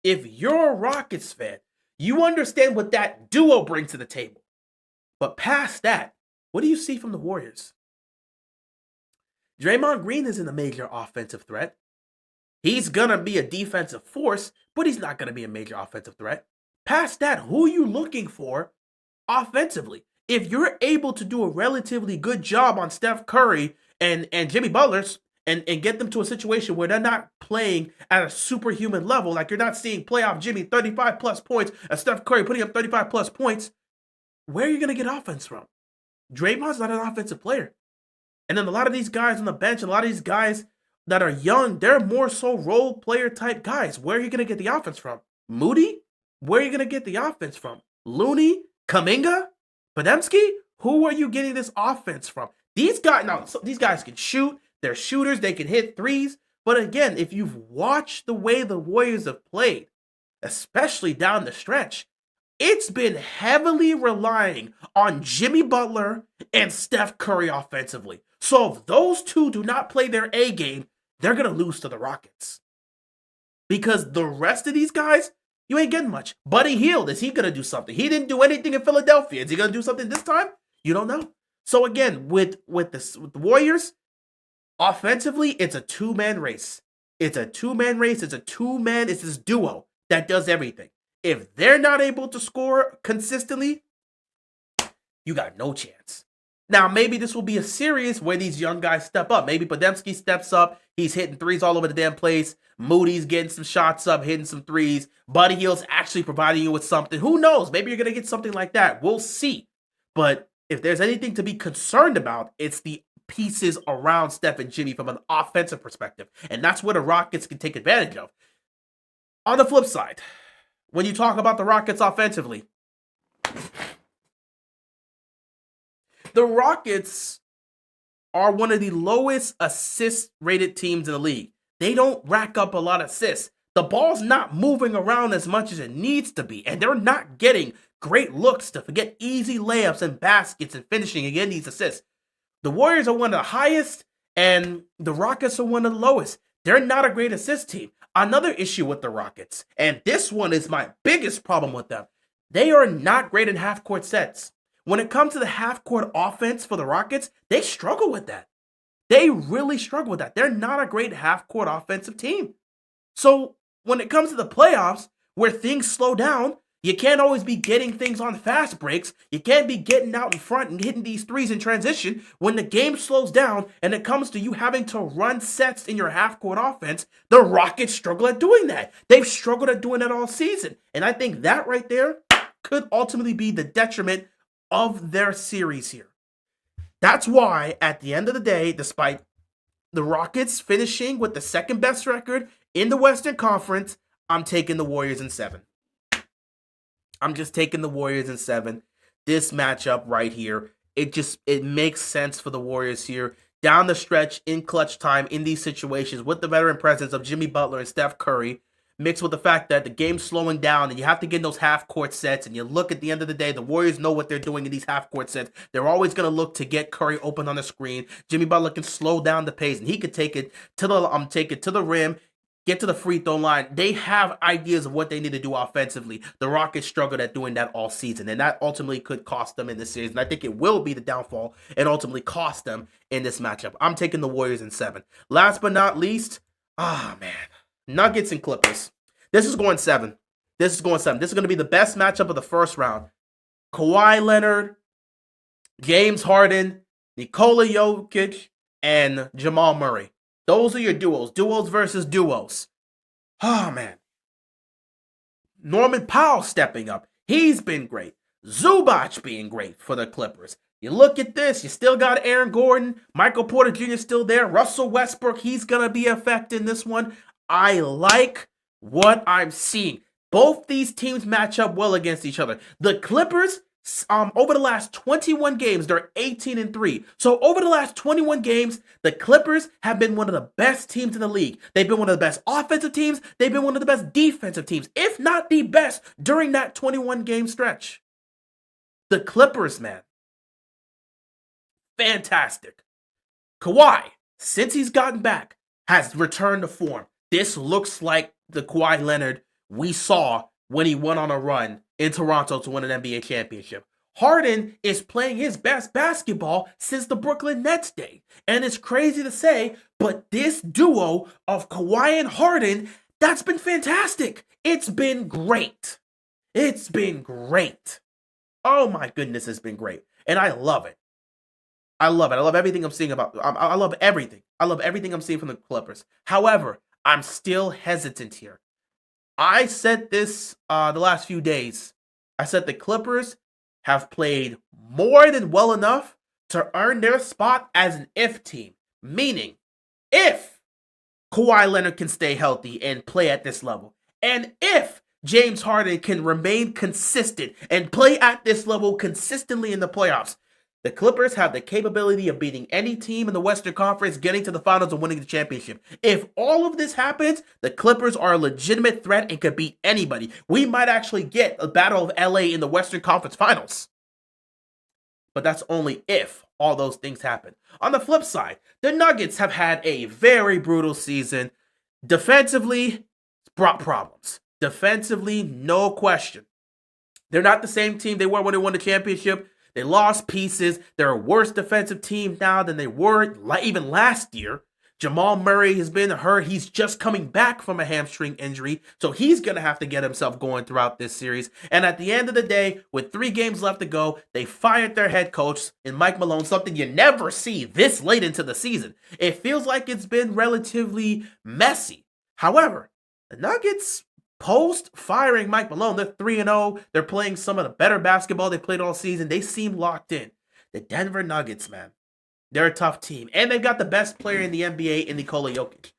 if you're a Rockets fan, you understand what that duo brings to the table. But past that, what do you see from the Warriors? Draymond Green isn't a major offensive threat. He's going to be a defensive force, but he's not going to be a major offensive threat. Past that, who are you looking for offensively? If you're able to do a relatively good job on Steph Curry and Jimmy Butler's and get them to a situation where they're not playing at a superhuman level, like you're not seeing playoff Jimmy 35 plus points and Steph Curry putting up 35 plus points, where are you going to get offense from? Draymond's not an offensive player. And then a lot of these guys on the bench, a lot of these guys that are young, they're more so role player type guys. Where are you going to get the offense from? Moody? Where are you going to get the offense from? Looney? Kuminga? Podziemski? Who are you getting this offense from? These guys can shoot. They're shooters. They can hit threes. But again, if you've watched the way the Warriors have played, especially down the stretch, it's been heavily relying on Jimmy Butler and Steph Curry offensively. So if those two do not play their A game, they're going to lose to the Rockets. Because the rest of these guys, you ain't getting much. Buddy Hield, is he going to do something? He didn't do anything in Philadelphia. Is he going to do something this time? You don't know. So again, with the Warriors, offensively, it's a two-man race. It's a two-man race. It's this duo that does everything. If they're not able to score consistently, you got no chance. Now, maybe this will be a series where these young guys step up. Maybe Podziemski steps up. He's hitting threes all over the damn place. Moody's getting some shots up, hitting some threes. Buddy Hield's actually providing you with something. Who knows? Maybe you're going to get something like that. We'll see. But if there's anything to be concerned about, it's the pieces around Steph and Jimmy from an offensive perspective. And that's where the Rockets can take advantage of. On the flip side, when you talk about the Rockets offensively, the Rockets are one of the lowest assist-rated teams in the league. They don't rack up a lot of assists. The ball's not moving around as much as it needs to be, and they're not getting great looks to get easy layups and baskets and finishing and getting these assists. The Warriors are one of the highest, and the Rockets are one of the lowest. They're not a great assist team. Another issue with the Rockets, and this one is my biggest problem with them, they are not great in half-court sets. When it comes to the half-court offense for the Rockets, they struggle with that. They really struggle with that. They're not a great half-court offensive team. So when it comes to the playoffs, where things slow down, you can't always be getting things on fast breaks. You can't be getting out in front and hitting these threes in transition. When the game slows down and it comes to you having to run sets in your half-court offense, the Rockets struggle at doing that. They've struggled at doing that all season. And I think that right there could ultimately be the detriment of their series here. That's why, at the end of the day, despite the Rockets finishing with the second best record in the Western Conference, I'm taking the Warriors in 7. I'm just taking the Warriors in 7. This matchup right here, it makes sense for the Warriors here. Down the stretch, in clutch time, in these situations, with the veteran presence of Jimmy Butler and Steph Curry, mixed with the fact that the game's slowing down and you have to get in those half-court sets, and you look at the end of the day, the Warriors know what they're doing in these half-court sets. They're always going to look to get Curry open on the screen. Jimmy Butler can slow down the pace, and he could take it to the rim, get to the free throw line. They have ideas of what they need to do offensively. The Rockets struggled at doing that all season, and that ultimately could cost them in this series. And I think it will be the downfall and ultimately cost them in this matchup. I'm taking the Warriors in 7. Last but not least, Nuggets and Clippers. This is going 7. This is going to be the best matchup of the first round. Kawhi Leonard, James Harden, Nikola Jokic, and Jamal Murray. Those are your duos. Duos versus duos. Oh, man. Norman Powell stepping up. He's been great. Zubac being great for the Clippers. You look at this. You still got Aaron Gordon. Michael Porter Jr. still there. Russell Westbrook, he's going to be effective in this one. I like what I'm seeing. Both these teams match up well against each other. The Clippers, over the last 21 games, they're 18-3. So over the last 21 games, the Clippers have been one of the best teams in the league. They've been one of the best offensive teams. They've been one of the best defensive teams, if not the best, during that 21-game stretch. The Clippers, man. Fantastic. Kawhi, since he's gotten back, has returned to form. This looks like the Kawhi Leonard we saw when he went on a run in Toronto to win an NBA championship. Harden is playing his best basketball since the Brooklyn Nets day. And it's crazy to say, but this duo of Kawhi and Harden, that's been fantastic. It's been great. It's been great. Oh my goodness, it's been great. And I love it. I love it. I love everything I'm seeing I love everything. I love everything I'm seeing from the Clippers. However, I'm still hesitant here. I said this the last few days. I said the Clippers have played more than well enough to earn their spot as an if team. Meaning, if Kawhi Leonard can stay healthy and play at this level, and if James Harden can remain consistent and play at this level consistently in the playoffs, the Clippers have the capability of beating any team in the Western Conference, getting to the finals and winning the championship. If all of this happens, the Clippers are a legitimate threat and could beat anybody. We might actually get a Battle of LA in the Western Conference Finals. But that's only if all those things happen. On the flip side, the Nuggets have had a very brutal season. Defensively, brought problems. Defensively, no question. They're not the same team they were when they won the championship. They lost pieces. They're a worse defensive team now than they were even last year. Jamal Murray has been hurt. He's just coming back from a hamstring injury, so he's going to have to get himself going throughout this series. And at the end of the day, with 3 games left to go, they fired their head coach in Mike Malone, something you never see this late into the season. It feels like it's been relatively messy. However, the Nuggets, post firing Mike Malone, they're 3-0. They're playing some of the better basketball they played all season. They seem locked in. The Denver Nuggets, man, they're a tough team. And they've got the best player in the NBA in Nikola Jokic.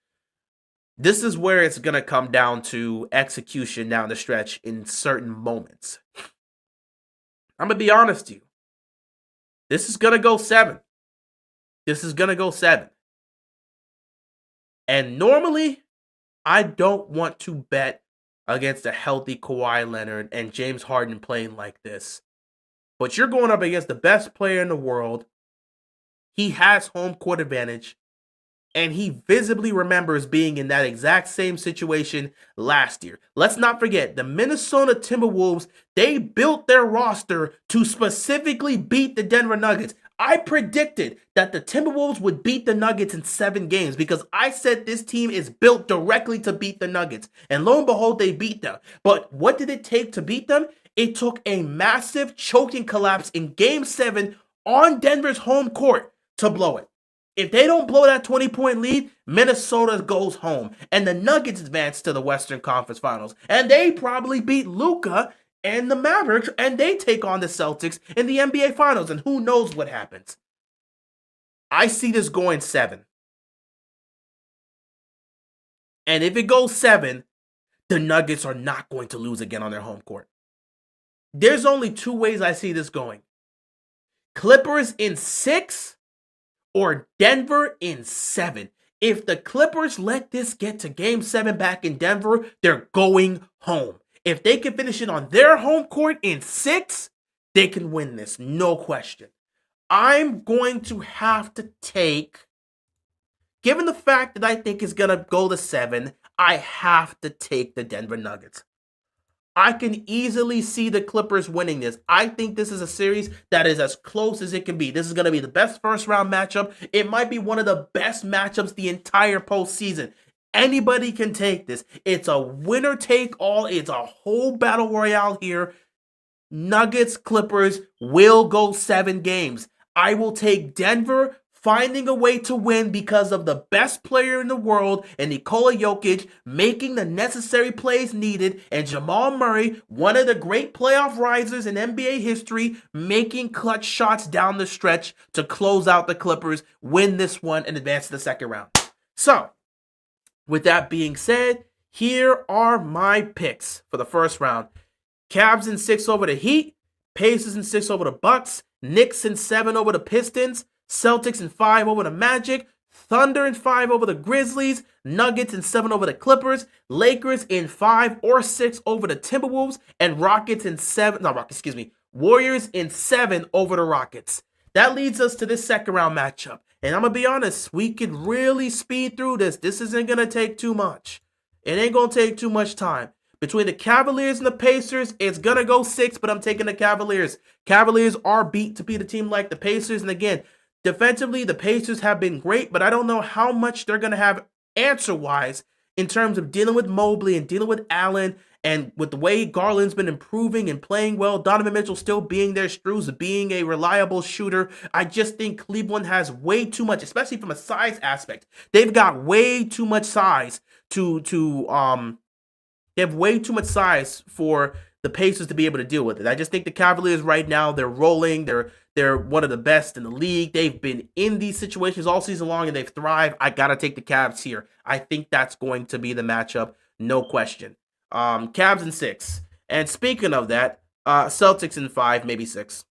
This is where it's going to come down to execution down the stretch in certain moments. I'm going to be honest to you. This is going to go 7. This is going to go 7. And normally, I don't want to bet against a healthy Kawhi Leonard and James Harden playing like this. But you're going up against the best player in the world. He has home court advantage. And he visibly remembers being in that exact same situation last year. Let's not forget, the Minnesota Timberwolves, they built their roster to specifically beat the Denver Nuggets. I predicted that the Timberwolves would beat the Nuggets in 7 games because I said this team is built directly to beat the Nuggets. And lo and behold, they beat them. But what did it take to beat them? It took a massive choking collapse in Game 7 on Denver's home court to blow it. If they don't blow that 20-point lead, Minnesota goes home. And the Nuggets advance to the Western Conference Finals. And they probably beat Luka and the Mavericks, and they take on the Celtics in the NBA Finals, and who knows what happens. I see this going 7. And if it goes 7, the Nuggets are not going to lose again on their home court. There's only 2 ways I see this going. Clippers in 6 or Denver in 7. If the Clippers let this get to Game 7 back in Denver, they're going home. If they can finish it on their home court in 6, they can win this, no question. I'm going to have to take, given the fact that I think it's going to go to 7, I have to take the Denver Nuggets. I can easily see the Clippers winning this. I think this is a series that is as close as it can be. This is going to be the best first round matchup. It might be one of the best matchups the entire postseason. Anybody can take this. It's a winner take all. It's a whole battle royale here. Nuggets, Clippers will go 7 games. I will take Denver finding a way to win because of the best player in the world and Nikola Jokic making the necessary plays needed, and Jamal Murray, one of the great playoff risers in NBA history, making clutch shots down the stretch to close out the Clippers, win this one, and advance to the second round. So, with that being said, here are my picks for the first round. Cavs in 6 over the Heat, Pacers in 6 over the Bucks, Knicks in 7 over the Pistons, Celtics in 5 over the Magic, Thunder in 5 over the Grizzlies, Nuggets in 7 over the Clippers, Lakers in 5 or 6 over the Timberwolves, and Warriors in 7 over the Rockets. That leads us to this second round matchup. And I'm going to be honest, we could really speed through this. This isn't going to take too much. It ain't going to take too much time. Between the Cavaliers and the Pacers, it's going to go 6, but I'm taking the Cavaliers. Cavaliers are beat to beat a team like the Pacers. And again, defensively, the Pacers have been great, but I don't know how much they're going to have answer-wise in terms of dealing with Mobley and dealing with Allen, and with the way Garland's been improving and playing well, Donovan Mitchell still being there, Struz being a reliable shooter. I just think Cleveland has way too much, especially from a size aspect. They've got way too much size they have way too much size for the Pacers to be able to deal with it. I just think the Cavaliers right now, they're rolling. They're one of the best in the league. They've been in these situations all season long, and they've thrived. I got to take the Cavs here. I think that's going to be the matchup, no question. Cavs in 6. And speaking of that, Celtics in 5, maybe 6.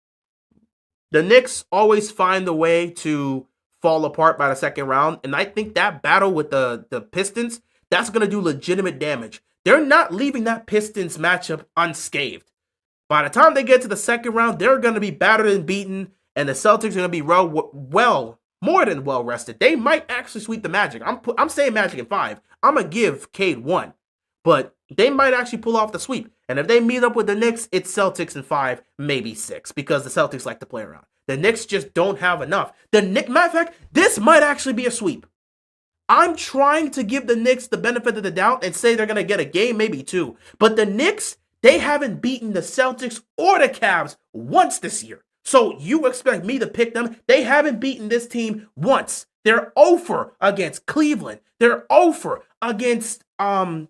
The Knicks always find a way to fall apart by the second round, and I think that battle with the Pistons, that's going to do legitimate damage. They're not leaving that Pistons matchup unscathed. By the time they get to the second round, they're going to be battered and beaten, and the Celtics are going to be more than well rested. They might actually sweep the Magic. I'm saying Magic in 5. I'm going to give Cade 1, but they might actually pull off the sweep. And if they meet up with the Knicks, it's Celtics in 5, maybe 6, because the Celtics like to play around. The Knicks just don't have enough. Matter of fact, this might actually be a sweep. I'm trying to give the Knicks the benefit of the doubt and say they're going to get a game, maybe 2. But the Knicks, they haven't beaten the Celtics or the Cavs once this year. So you expect me to pick them? They haven't beaten this team once. They're 0-4 against Cleveland. They're 0-4 against Boston.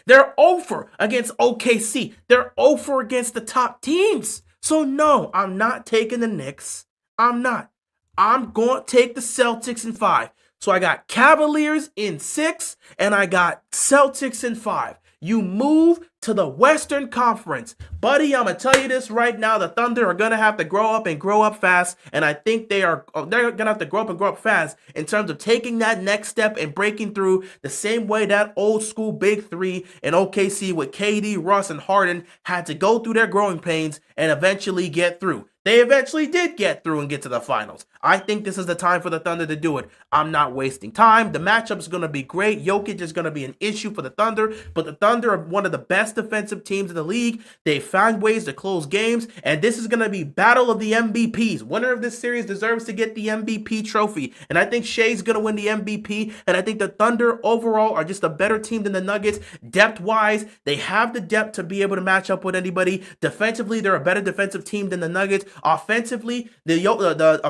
They're 0-4 against OKC. They're 0-4 against the top teams. So no, I'm not taking the Knicks. I'm not. I'm going to take the Celtics in 5. So I got Cavaliers in 6, and I got Celtics in 5. You move to the Western Conference. Buddy, I'm going to tell you this right now. The Thunder are going to have to grow up and grow up fast. And I think they're going to have to grow up and grow up fast in terms of taking that next step and breaking through the same way that old school Big Three in OKC with KD, Russ, and Harden had to go through their growing pains and eventually get through. They eventually did get through and get to the finals. I think this is the time for the Thunder to do it. I'm not wasting time. The matchup is going to be great. Jokic is going to be an issue for the Thunder, but the Thunder are one of the best defensive teams in the league. They found ways to close games, and this is going to be battle of the MVPs. Winner of this series deserves to get the MVP trophy, and I think Shea's going to win the MVP, and I think the Thunder overall are just a better team than the Nuggets. Depth-wise, they have the depth to be able to match up with anybody. Defensively, they're a better defensive team than the Nuggets. Offensively, the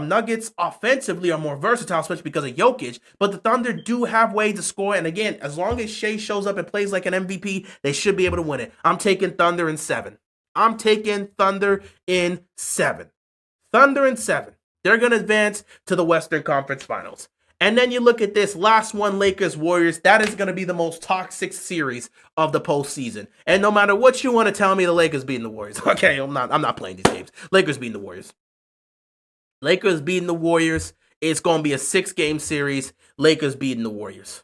Nuggets offensively are more versatile, especially because of Jokic, but the Thunder do have ways to score, and again, as long as Shea shows up and plays like an MVP, they should be able to win it. I'm taking Thunder in 7. I'm taking Thunder in 7. Thunder in 7. They're going to advance to the Western Conference Finals. And then you look at this last one, Lakers-Warriors. That is going to be the most toxic series of the postseason. And no matter what you want to tell me, the Lakers beating the Warriors. Okay, I'm not playing these games. Lakers beating the Warriors. Lakers beating the Warriors. It's going to be a 6-game series. Lakers beating the Warriors.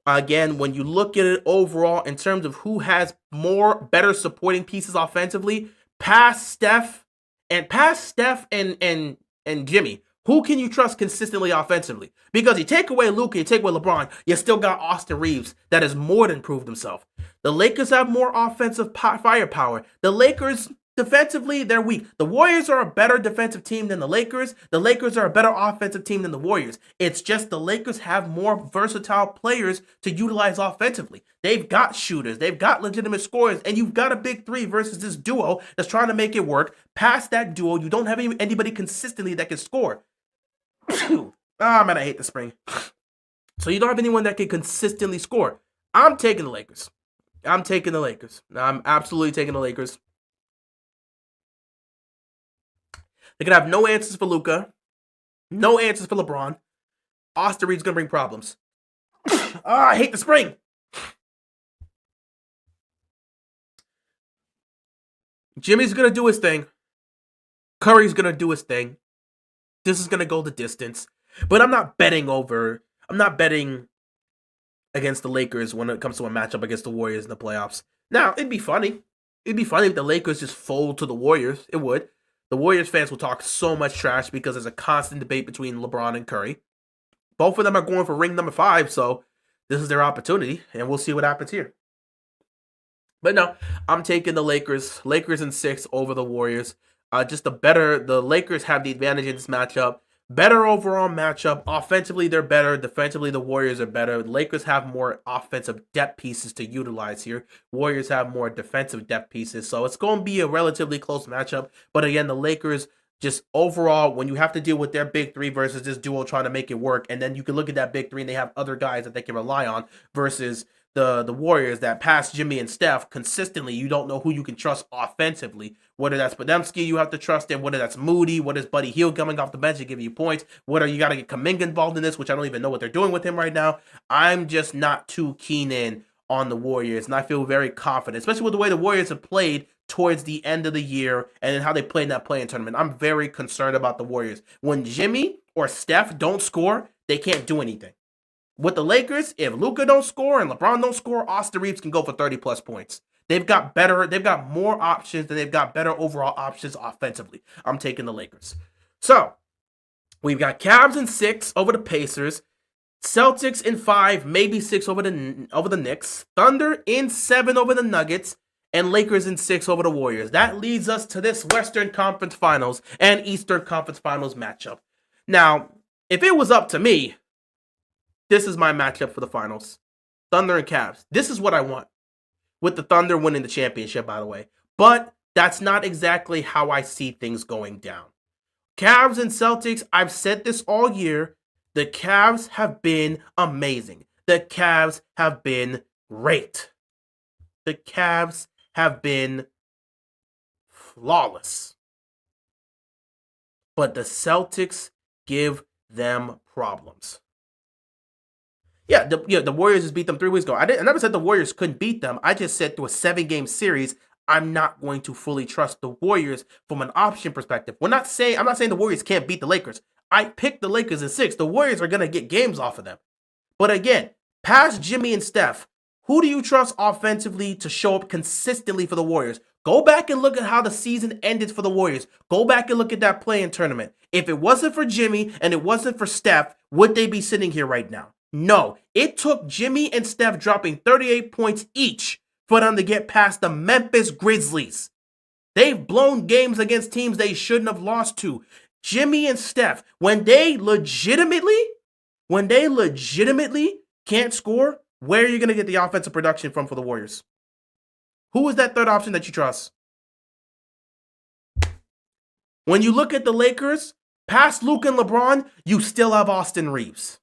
Again, when you look at it overall in terms of who has better supporting pieces offensively, past Steph and Jimmy, who can you trust consistently offensively? Because you take away Luka, you take away LeBron, you still got Austin Reeves that has more than proved himself. The Lakers have more offensive firepower. The Lakers, defensively, they're weak. The Warriors are a better defensive team than the Lakers. The Lakers are a better offensive team than the Warriors. It's just the Lakers have more versatile players to utilize offensively. They've got shooters. They've got legitimate scorers. And you've got a big three versus this duo that's trying to make it work. Past that duo, you don't have anybody consistently that can score. Man, I hate the spring. So you don't have anyone that can consistently score. I'm taking the Lakers. I'm absolutely taking the Lakers. They're going to have no answers for Luka. No answers for LeBron. Austin Reeves going to bring problems. I hate the spring. Jimmy's going to do his thing. Curry's going to do his thing. This is going to go the distance. But I'm not betting against the Lakers when it comes to a matchup against the Warriors in the playoffs. Now, it'd be funny. It'd be funny if the Lakers just fold to the Warriors. It would. The Warriors fans will talk so much trash because there's a constant debate between LeBron and Curry. Both of them are going for ring number 5, so this is their opportunity, and we'll see what happens here. But no, I'm taking the Lakers. Lakers in 6 over the Warriors. The Lakers have the advantage in this matchup. Better overall matchup. Offensively, they're better. Defensively, the Warriors are better. The Lakers have more offensive depth pieces to utilize here. Warriors have more defensive depth pieces. So it's going to be a relatively close matchup. But again, the Lakers, just overall, when you have to deal with their big three versus this duo trying to make it work, and then you can look at that big three and they have other guys that they can rely on versus the Warriors that pass Jimmy and Steph consistently. You don't know who you can trust offensively. Whether that's Podziemski, you have to trust him. Whether that's Moody, whether it's Buddy Hield coming off the bench to give you points. Whether you got to get Kuminga involved in this, which I don't even know what they're doing with him right now. I'm just not too keen in on the Warriors, and I feel very confident, especially with the way the Warriors have played towards the end of the year and then how they played in that play-in tournament. I'm very concerned about the Warriors. When Jimmy or Steph don't score, they can't do anything. With the Lakers, if Luka don't score and LeBron don't score, Austin Reeves can go for 30-plus points. They've got more options, and they've got better overall options offensively. I'm taking the Lakers. So, we've got Cavs in 6 over the Pacers, Celtics in 5, maybe 6 over the Knicks, Thunder in 7 over the Nuggets, and Lakers in 6 over the Warriors. That leads us to this Western Conference Finals and Eastern Conference Finals matchup. Now, if it was up to me, this is my matchup for the finals. Thunder and Cavs. This is what I want. With the Thunder winning the championship, by the way. But that's not exactly how I see things going down. Cavs and Celtics, I've said this all year. The Cavs have been amazing. The Cavs have been great. The Cavs have been flawless. But the Celtics give them problems. Yeah, the Warriors just beat them 3 weeks ago. I never said the Warriors couldn't beat them. I just said through a 7-game series, I'm not going to fully trust the Warriors from an option perspective. I'm not saying the Warriors can't beat the Lakers. I picked the Lakers in 6. The Warriors are going to get games off of them. But again, past Jimmy and Steph, who do you trust offensively to show up consistently for the Warriors? Go back and look at how the season ended for the Warriors. Go back and look at that play-in tournament. If it wasn't for Jimmy and it wasn't for Steph, would they be sitting here right now? No, it took Jimmy and Steph dropping 38 points each for them to get past the Memphis Grizzlies. They've blown games against teams they shouldn't have lost to. Jimmy and Steph, when they legitimately can't score, where are you going to get the offensive production from for the Warriors? Who is that third option that you trust? When you look at the Lakers, past Luke and LeBron, you still have Austin Reeves.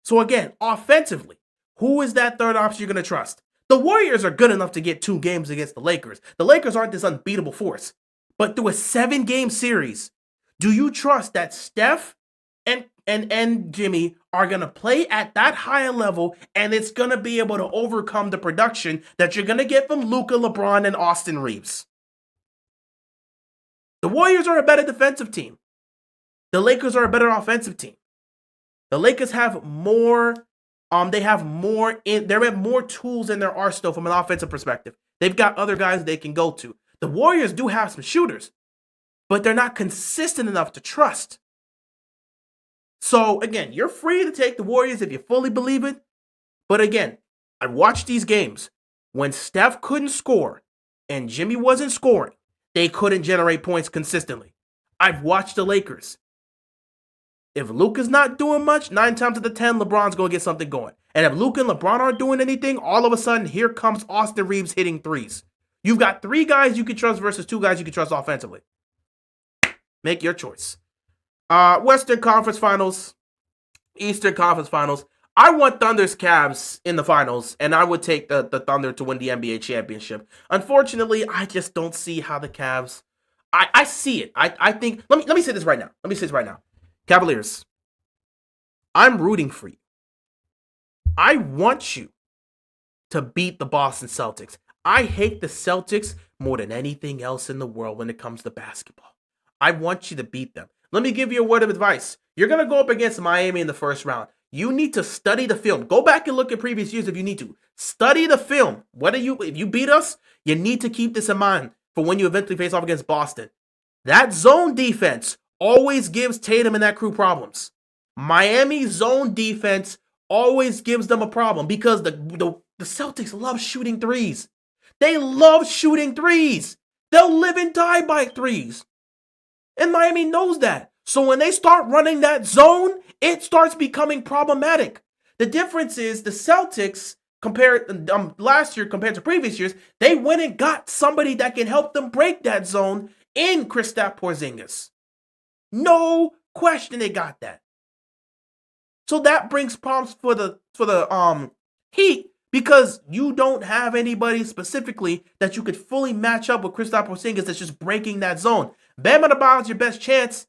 So again, offensively, who is that third option you're going to trust? The Warriors are good enough to get 2 games against the Lakers. The Lakers aren't this unbeatable force. But through a 7-game series, do you trust that Steph and Jimmy are going to play at that higher level and it's going to be able to overcome the production that you're going to get from Luka, LeBron, and Austin Reeves? The Warriors are a better defensive team. The Lakers are a better offensive team. The Lakers have more, they have more tools in their arsenal from an offensive perspective. They've got other guys they can go to. The Warriors do have some shooters, but they're not consistent enough to trust. So again, you're free to take the Warriors if you fully believe it. But again, I watched these games. When Steph couldn't score and Jimmy wasn't scoring, they couldn't generate points consistently. I've watched the Lakers. If Luka's not doing much, 9 times out of 10, LeBron's going to get something going. And if Luka and LeBron aren't doing anything, all of a sudden, here comes Austin Reeves hitting threes. You've got 3 guys you can trust versus 2 guys you can trust offensively. Make your choice. Western Conference Finals, Eastern Conference Finals. I want Thunder's Cavs in the finals, and I would take the Thunder to win the NBA championship. Unfortunately, I just don't see how the Cavs... I see it. I think... Let me say this right now. Cavaliers, I'm rooting for you. I want you to beat the Boston Celtics. I hate the Celtics more than anything else in the world when it comes to basketball. I want you to beat them. Let me give you a word of advice. You're going to go up against Miami in the first round. You need to study the film. Go back and look at previous years if you need to. Study the film. If you beat us, you need to keep this in mind for when you eventually face off against Boston. That zone defense always gives Tatum and that crew problems. Miami's zone defense always gives them a problem because the Celtics love shooting threes. They love shooting threes. They'll live and die by threes. And Miami knows that. So when they start running that zone, it starts becoming problematic. The difference is the Celtics, compared last year compared to previous years, they went and got somebody that can help them break that zone in Kristaps Porzingis. No question they got that. So that brings problems for the Heat because you don't have anybody specifically that you could fully match up with Kristaps Porzingis that's just breaking that zone. Bam Adebayo is your best chance,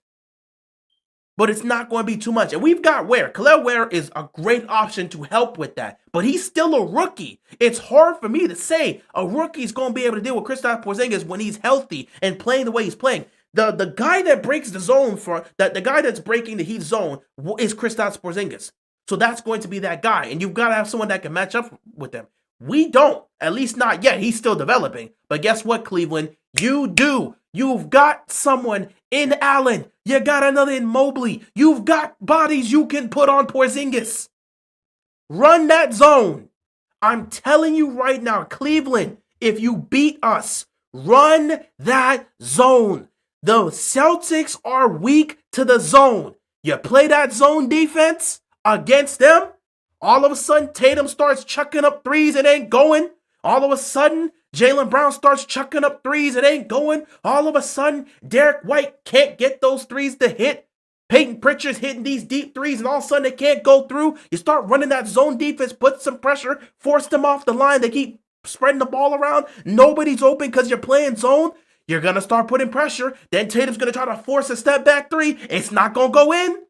but it's not going to be too much. And we've got Ware. Kel'el Ware is a great option to help with that, but he's still a rookie. It's hard for me to say a rookie's going to be able to deal with Kristaps Porzingis when he's healthy and playing the way he's playing. The guy that breaks the zone the guy that's breaking the Heat zone is Kristaps Porzingis. So that's going to be that guy, and you've got to have someone that can match up with them. We don't, at least not yet. He's still developing. But guess what, Cleveland? You do. You've got someone in Allen. You got another in Mobley. You've got bodies you can put on Porzingis. Run that zone. I'm telling you right now, Cleveland, if you beat us, run that zone. The Celtics are weak to the zone. You play that zone defense against them, all of a sudden Tatum starts chucking up threes, it ain't going. All of a sudden, Jaylen Brown starts chucking up threes, it ain't going. All of a sudden, Derek White can't get those threes to hit. Peyton Pritchard's hitting these deep threes, and all of a sudden they can't go through. You start running that zone defense, put some pressure, force them off the line. They keep spreading the ball around. Nobody's open because you're playing zone. You're going to start putting pressure. Then Tatum's going to try to force a step back three. It's not going to go in.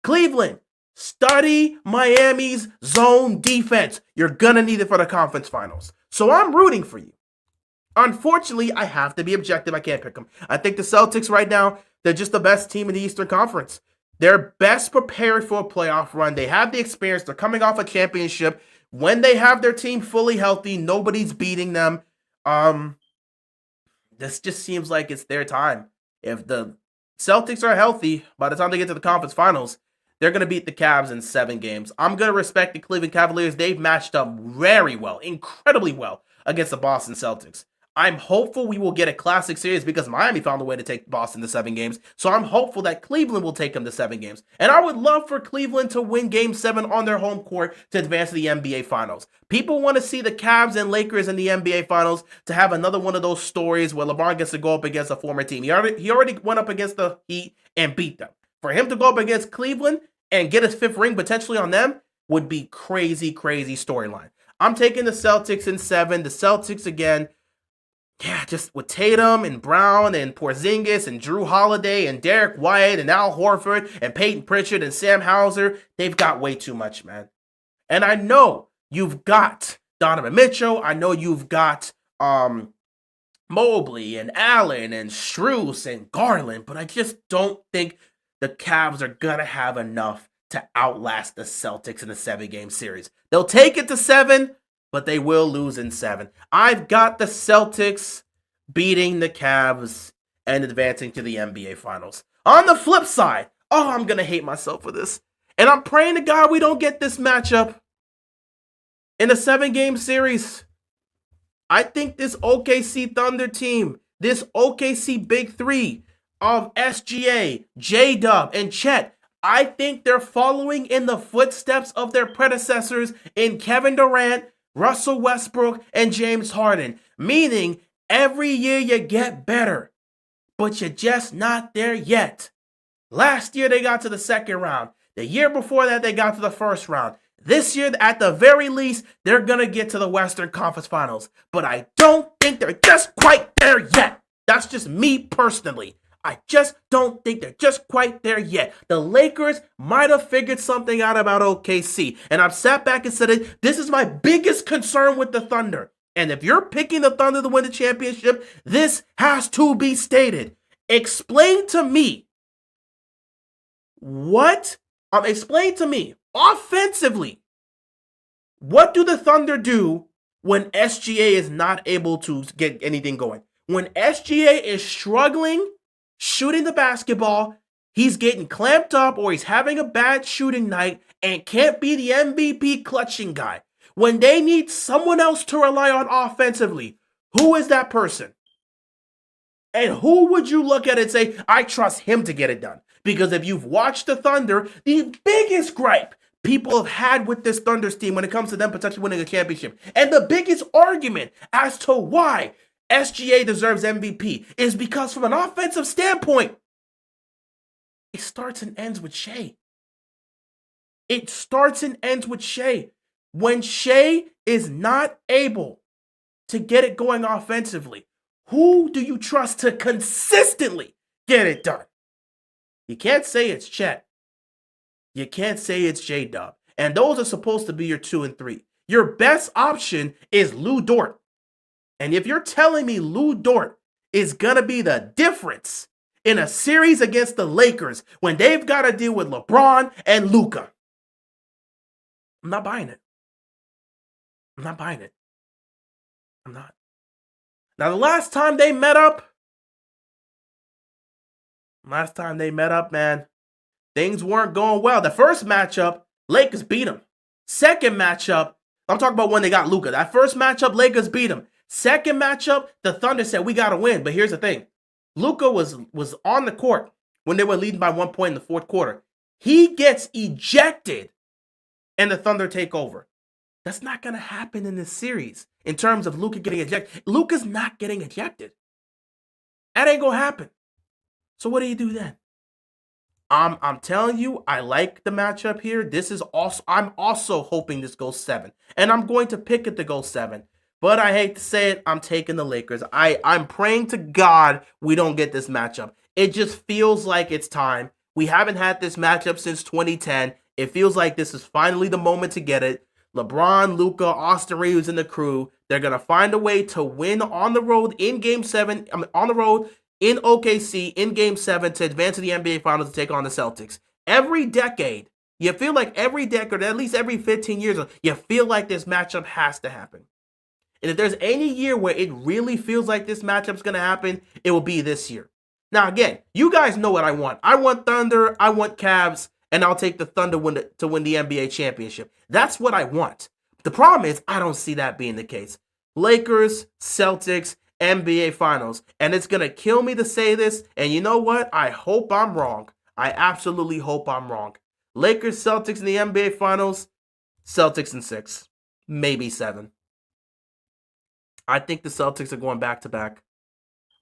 Cleveland, study Miami's zone defense. You're going to need it for the conference finals. So I'm rooting for you. Unfortunately, I have to be objective. I can't pick them. I think the Celtics right now, they're just the best team in the Eastern Conference. They're best prepared for a playoff run. They have the experience. They're coming off a championship. When they have their team fully healthy, nobody's beating them. This just seems like it's their time. If the Celtics are healthy, by the time they get to the conference finals, they're going to beat the Cavs in 7 games. I'm going to respect the Cleveland Cavaliers. They've matched up very well, incredibly well against the Boston Celtics. I'm hopeful we will get a classic series because Miami found a way to take Boston to 7 games. So I'm hopeful that Cleveland will take them to 7 games. And I would love for Cleveland to win Game 7 on their home court to advance to the NBA Finals. People want to see the Cavs and Lakers in the NBA Finals to have another one of those stories where LeBron gets to go up against a former team. He already went up against the Heat and beat them. For him to go up against Cleveland and get his 5th ring potentially on them would be crazy, crazy storyline. I'm taking the Celtics in 7. The Celtics again. Yeah, just with Tatum and Brown and Porzingis and Drew Holiday and Derek White and Al Horford and Peyton Pritchard and Sam Hauser, they've got way too much, man. And I know you've got Donovan Mitchell. I know you've got Mobley and Allen and Strus and Garland, but I just don't think the Cavs are going to have enough to outlast the Celtics in a 7-game series. They'll take it to 7, but they will lose in 7. I've got the Celtics beating the Cavs and advancing to the NBA Finals. On the flip side, I'm going to hate myself for this. And I'm praying to God we don't get this matchup in a 7-game series. I think this OKC Thunder team, this OKC Big Three of SGA, J-Dub, and Chet, I think they're following in the footsteps of their predecessors in Kevin Durant, Russell Westbrook, and James Harden, meaning every year you get better, but you're just not there yet. Last year they got to the 2nd round. The year before that they got to the 1st round. This year, at the very least, they're going to get to the Western Conference Finals, but I don't think they're just quite there yet. That's just me personally. I just don't think they're just quite there yet. The Lakers might have figured something out about OKC. And I've sat back and said it. This is my biggest concern with the Thunder. And if you're picking the Thunder to win the championship, this has to be stated. Explain to me offensively, what do the Thunder do when SGA is not able to get anything going? When SGA is struggling shooting the basketball, he's getting clamped up or he's having a bad shooting night and can't be the MVP clutching guy. When they need someone else to rely on offensively, who is that person? And who would you look at and say, I trust him to get it done? Because if you've watched the Thunder, the biggest gripe people have had with this Thunder's team when it comes to them potentially winning a championship, and the biggest argument as to why SGA deserves MVP, is because from an offensive standpoint, it starts and ends with Shai. It starts and ends with Shai. When Shai is not able to get it going offensively, who do you trust to consistently get it done? You can't say it's Chet. You can't say it's J-Dub. And those are supposed to be your 2 and 3. Your best option is Lu Dort. And if you're telling me Lu Dort is going to be the difference in a series against the Lakers when they've got to deal with LeBron and Luka, I'm not buying it. I'm not buying it. I'm not. Now, the last time they met up, man, things weren't going well. The first matchup, Lakers beat them. Second matchup, I'm talking about when they got Luka. That first matchup, Lakers beat them. Second matchup, the Thunder said, we got to win. But here's the thing. Luka was on the court when they were leading by 1 point in the fourth quarter. He gets ejected, and the Thunder take over. That's not going to happen in this series in terms of Luka getting ejected. Luka's not getting ejected. That ain't going to happen. So what do you do then? I'm telling you, I like the matchup here. I'm also hoping this goes 7. And I'm going to pick it to go 7. But I hate to say it, I'm taking the Lakers. I'm praying to God we don't get this matchup. It just feels like it's time. We haven't had this matchup since 2010. It feels like this is finally the moment to get it. LeBron, Luka, Austin Reeves, and the crew, they're going to find a way to win on the road in Game 7, on the road in OKC in Game 7 to advance to the NBA Finals to take on the Celtics. Every decade, you feel like every decade, at least every 15 years, you feel like this matchup has to happen. And if there's any year where it really feels like this matchup's going to happen, it will be this year. Now, again, you guys know what I want. I want Thunder, I want Cavs, and I'll take the Thunder to win the NBA championship. That's what I want. The problem is I don't see that being the case. Lakers, Celtics, NBA Finals. And it's going to kill me to say this. And you know what? I hope I'm wrong. I absolutely hope I'm wrong. Lakers, Celtics in the NBA Finals. Celtics in 6. Maybe 7. I think the Celtics are going back-to-back.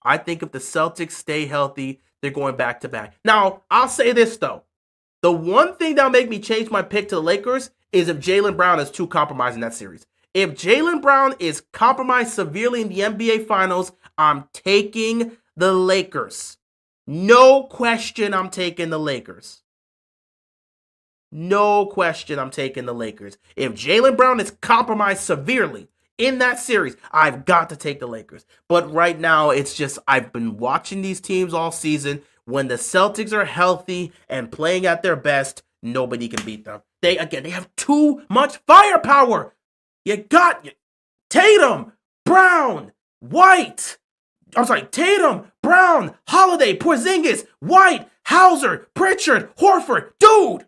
I think if the Celtics stay healthy, they're going back-to-back. Now, I'll say this, though. The one thing that'll make me change my pick to the Lakers is if Jaylen Brown is too compromised in that series. If Jaylen Brown is compromised severely in the NBA Finals, I'm taking the Lakers. No question I'm taking the Lakers. No question I'm taking the Lakers. If Jaylen Brown is compromised severely in that series, I've got to take the Lakers. But right now, it's just I've been watching these teams all season. When the Celtics are healthy and playing at their best, nobody can beat them. They have too much firepower. You got Tatum, Brown, White. Tatum, Brown, Holiday, Porzingis, White, Hauser, Pritchard, Horford. Dude!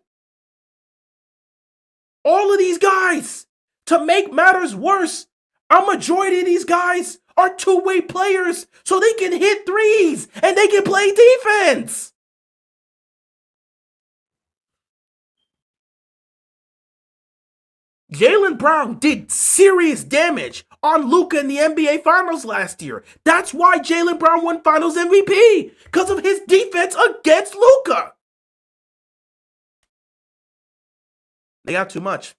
All of these guys, to make matters worse, a majority of these guys are two-way players, so they can hit threes and they can play defense. Jaylen Brown did serious damage on Luka in the NBA Finals last year. That's why Jaylen Brown won Finals MVP, because of his defense against Luka. They got too much.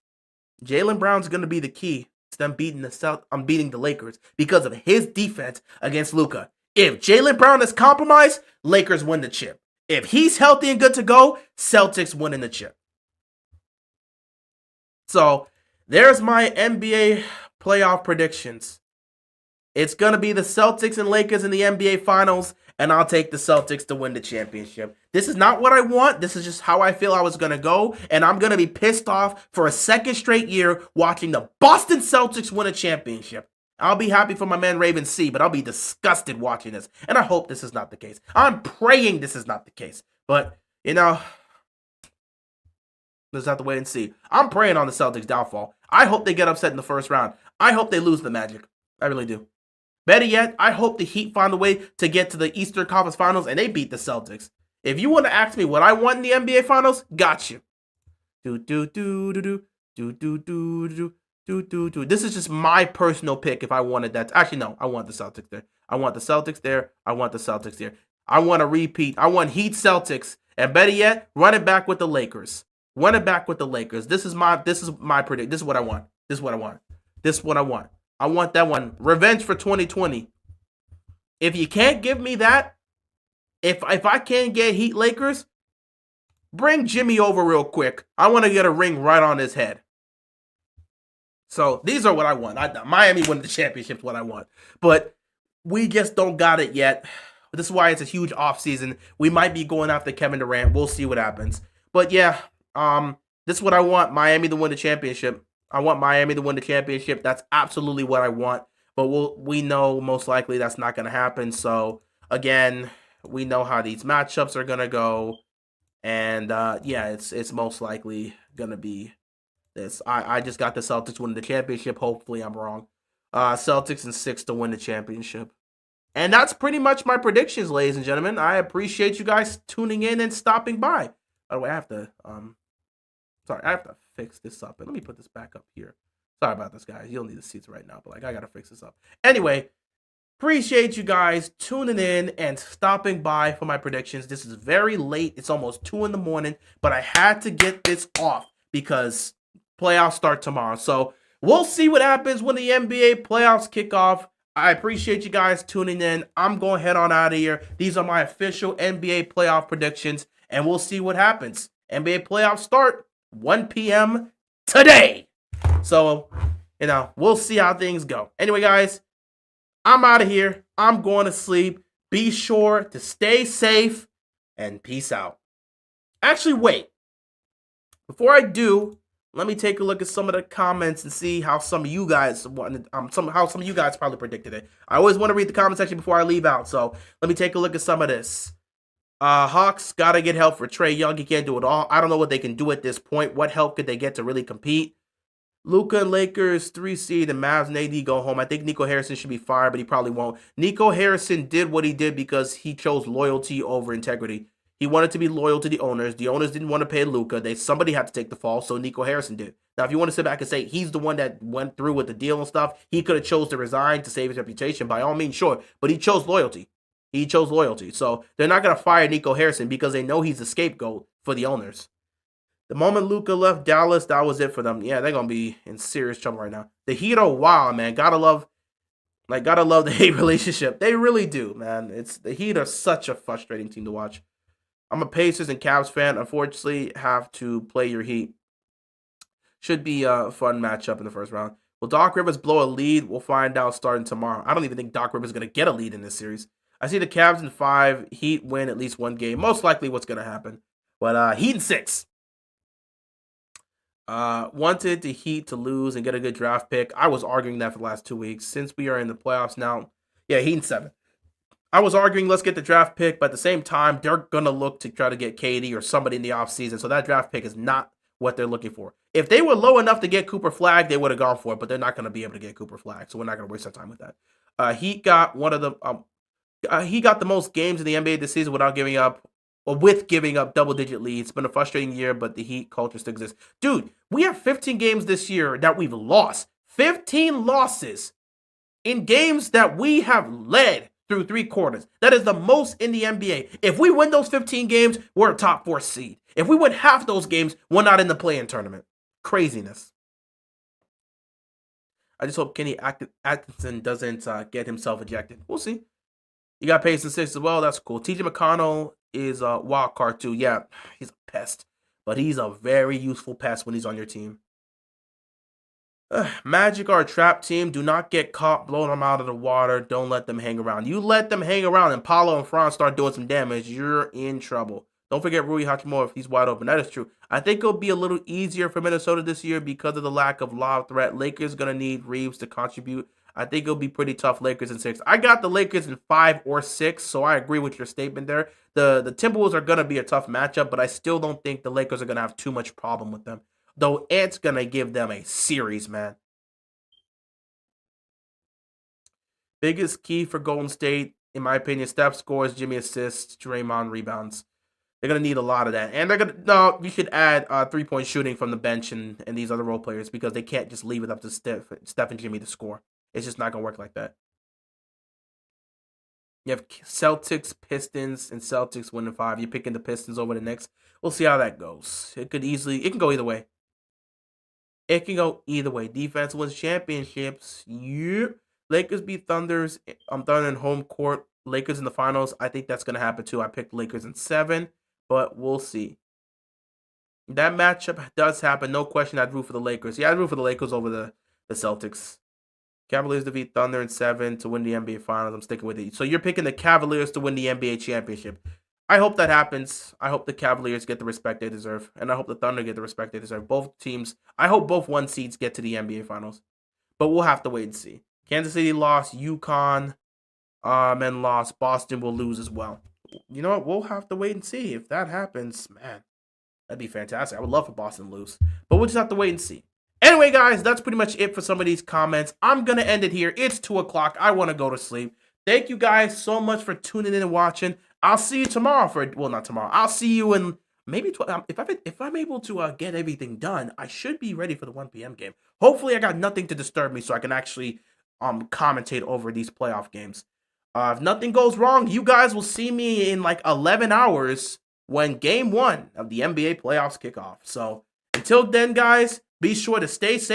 Jaylen Brown's going to be the key to them beating the Lakers because of his defense against Luka. If Jaylen Brown is compromised, Lakers win the chip. If he's healthy and good to go, Celtics winning the chip. So, there's my NBA playoff predictions. It's going to be the Celtics and Lakers in the NBA Finals, and I'll take the Celtics to win the championship. This is not what I want. This is just how I feel I was going to go, and I'm going to be pissed off for a second straight year watching the Boston Celtics win a championship. I'll be happy for my man Raven C, but I'll be disgusted watching this, and I hope this is not the case. I'm praying this is not the case, but You know, let's have to wait and see. I'm praying on the Celtics' downfall. I hope they get upset in the first round. I hope they lose the Magic. I really do. Better yet, I hope the Heat find a way to get to the Eastern Conference Finals and they beat the Celtics. If you want to ask me what I want in the NBA Finals, got you. This is just my personal pick if I wanted that. Actually, no, I want the Celtics there. I want the Celtics there. I want the Celtics there. I want a repeat. I want Heat Celtics. And better yet, run it back with the Lakers. Run it back with the Lakers. This is my predict. This is what I want. This is what I want. This is what I want. I want that one. Revenge for 2020. If you can't give me that, if I can't get Heat Lakers, bring Jimmy over real quick. I want to get a ring right on his head. So these are what I want. Miami win the championship is what I want. But we just don't got it yet. This is why it's a huge offseason. We might be going after Kevin Durant. We'll see what happens. But yeah, this is what I want. Miami to win the championship. I want Miami to win the championship. That's absolutely what I want. But we know most likely that's not going to happen. So again, we know how these matchups are going to go. And yeah, it's most likely going to be this. I just got the Celtics winning the championship. Hopefully I'm wrong. Celtics in 6 to win the championship. And that's pretty much my predictions, ladies and gentlemen. I appreciate you guys tuning in and stopping by. By the way, I have to fix this up. And let me put this back up here. Sorry about this, guys. You don't need the seats right now, but like I gotta fix this up. Anyway, appreciate you guys tuning in and stopping by for my predictions. This is very late. It's almost 2 in the morning, but I had to get this off because playoffs start tomorrow. So we'll see what happens when the NBA playoffs kick off. I appreciate you guys tuning in. I'm going to head on out of here. These are my official NBA playoff predictions, and we'll see what happens. NBA playoffs start 1 p.m. today. So, we'll see how things go. Anyway, guys, I'm out of here. I'm going to sleep. Be sure to stay safe, and peace out. Actually, wait. Before I do, let me take a look at some of the comments and see how some of you guys wanted, some of you guys probably predicted it. I always want to read the comment section before I leave out, so let me take a look at some of this. Hawks gotta get help for Trae Young. He can't do it all. I don't know what they can do at this point. What help could they get to really compete? Luka and Lakers 3 seed and Mavs and AD go home. I think Nico Harrison should be fired, but he probably won't. Nico Harrison did what he did because he chose loyalty over integrity. He wanted to be loyal to the owners. The owners didn't want to pay Luka. Somebody had to take the fall, so Nico Harrison did. Now, if you want to sit back and say he's the one that went through with the deal and stuff, he could have chose to resign to save his reputation. By all means, sure. But he chose loyalty. He chose loyalty. So they're not going to fire Nico Harrison because they know he's the scapegoat for the owners. The moment Luka left Dallas, that was it for them. Yeah, they're going to be in serious trouble right now. The Heat are wild, man. Gotta love the hate relationship. They really do, man. The Heat are such a frustrating team to watch. I'm a Pacers and Cavs fan. Unfortunately, have to play your Heat. Should be a fun matchup in the first round. Will Doc Rivers blow a lead? We'll find out starting tomorrow. I don't even think Doc Rivers is going to get a lead in this series. I see the Cavs in 5. Heat win at least one game. Most likely what's going to happen. But Heat in 6. Wanted the Heat to lose and get a good draft pick. I was arguing that for the last 2 weeks. Since we are in the playoffs now, yeah, Heat in 7. I was arguing let's get the draft pick, but at the same time, they're going to look to try to get KD or somebody in the offseason, so that draft pick is not what they're looking for. If they were low enough to get Cooper Flagg, they would have gone for it, but they're not going to be able to get Cooper Flagg, so we're not going to waste our time with that. He got the most games in the NBA this season with giving up double-digit leads. It's been a frustrating year, but the Heat culture still exists. Dude, we have 15 games this year that we've lost. 15 losses in games that we have led through 3 quarters. That is the most in the NBA. If we win those 15 games, we're a top 4 seed. If we win half those games, we're not in the play-in tournament. Craziness. I just hope Kenny Atkinson doesn't get himself ejected. We'll see. You got Pacers in 6 as well. That's cool. TJ McConnell is a wild card too. Yeah, he's a pest. But he's a very useful pest when he's on your team. Magic are a trap team. Do not get caught. Blow them out of the water. Don't let them hang around. You let them hang around and Paolo and Franz start doing some damage, you're in trouble. Don't forget Rui Hachimura if he's wide open. That is true. I think it'll be a little easier for Minnesota this year because of the lack of lob threat. Lakers going to need Reeves to contribute. I think it'll be pretty tough. Lakers in 6. I got the Lakers in 5 or 6, so I agree with your statement there. The Timberwolves are gonna be a tough matchup, but I still don't think the Lakers are gonna have too much problem with them. Though Ant's gonna give them a series, man. Biggest key for Golden State, in my opinion, Steph scores, Jimmy assists, Draymond rebounds. They're gonna need a lot of that, and they're gonna you should add 3-point shooting from the bench and these other role players because they can't just leave it up to Steph and Jimmy to score. It's just not gonna work like that. You have Celtics, Pistons, and Celtics winning 5. You're picking the Pistons over the Knicks. We'll see how that goes. It can go either way. It can go either way. Defense wins championships. Yeah. Lakers beat Thunders. Thunder in home court. Lakers in the finals. I think that's gonna happen too. I picked Lakers in 7, but we'll see. That matchup does happen. No question. I'd root for the Lakers. Yeah, I'd root for the Lakers over the Celtics. Cavaliers defeat Thunder in 7 to win the NBA Finals. I'm sticking with it. So you're picking the Cavaliers to win the NBA championship. I hope that happens. I hope the Cavaliers get the respect they deserve, and I hope the Thunder get the respect they deserve. Both teams. I hope both 1 seeds get to the NBA Finals, but we'll have to wait and see. Kansas City lost. UConn, and lost. Boston will lose as well. You know what? We'll have to wait and see if that happens. Man, that'd be fantastic. I would love for Boston to lose, but we'll just have to wait and see. Anyway, guys, that's pretty much it for some of these comments. I'm going to end it here. It's 2 o'clock. I want to go to sleep. Thank you guys so much for tuning in and watching. I'll see you tomorrow not tomorrow. I'll see you in maybe if I'm able to get everything done, I should be ready for the 1 p.m. game. Hopefully, I got nothing to disturb me so I can actually commentate over these playoff games. If nothing goes wrong, you guys will see me in like 11 hours when game 1 of the NBA playoffs kick off. So until then, guys, be sure to stay safe.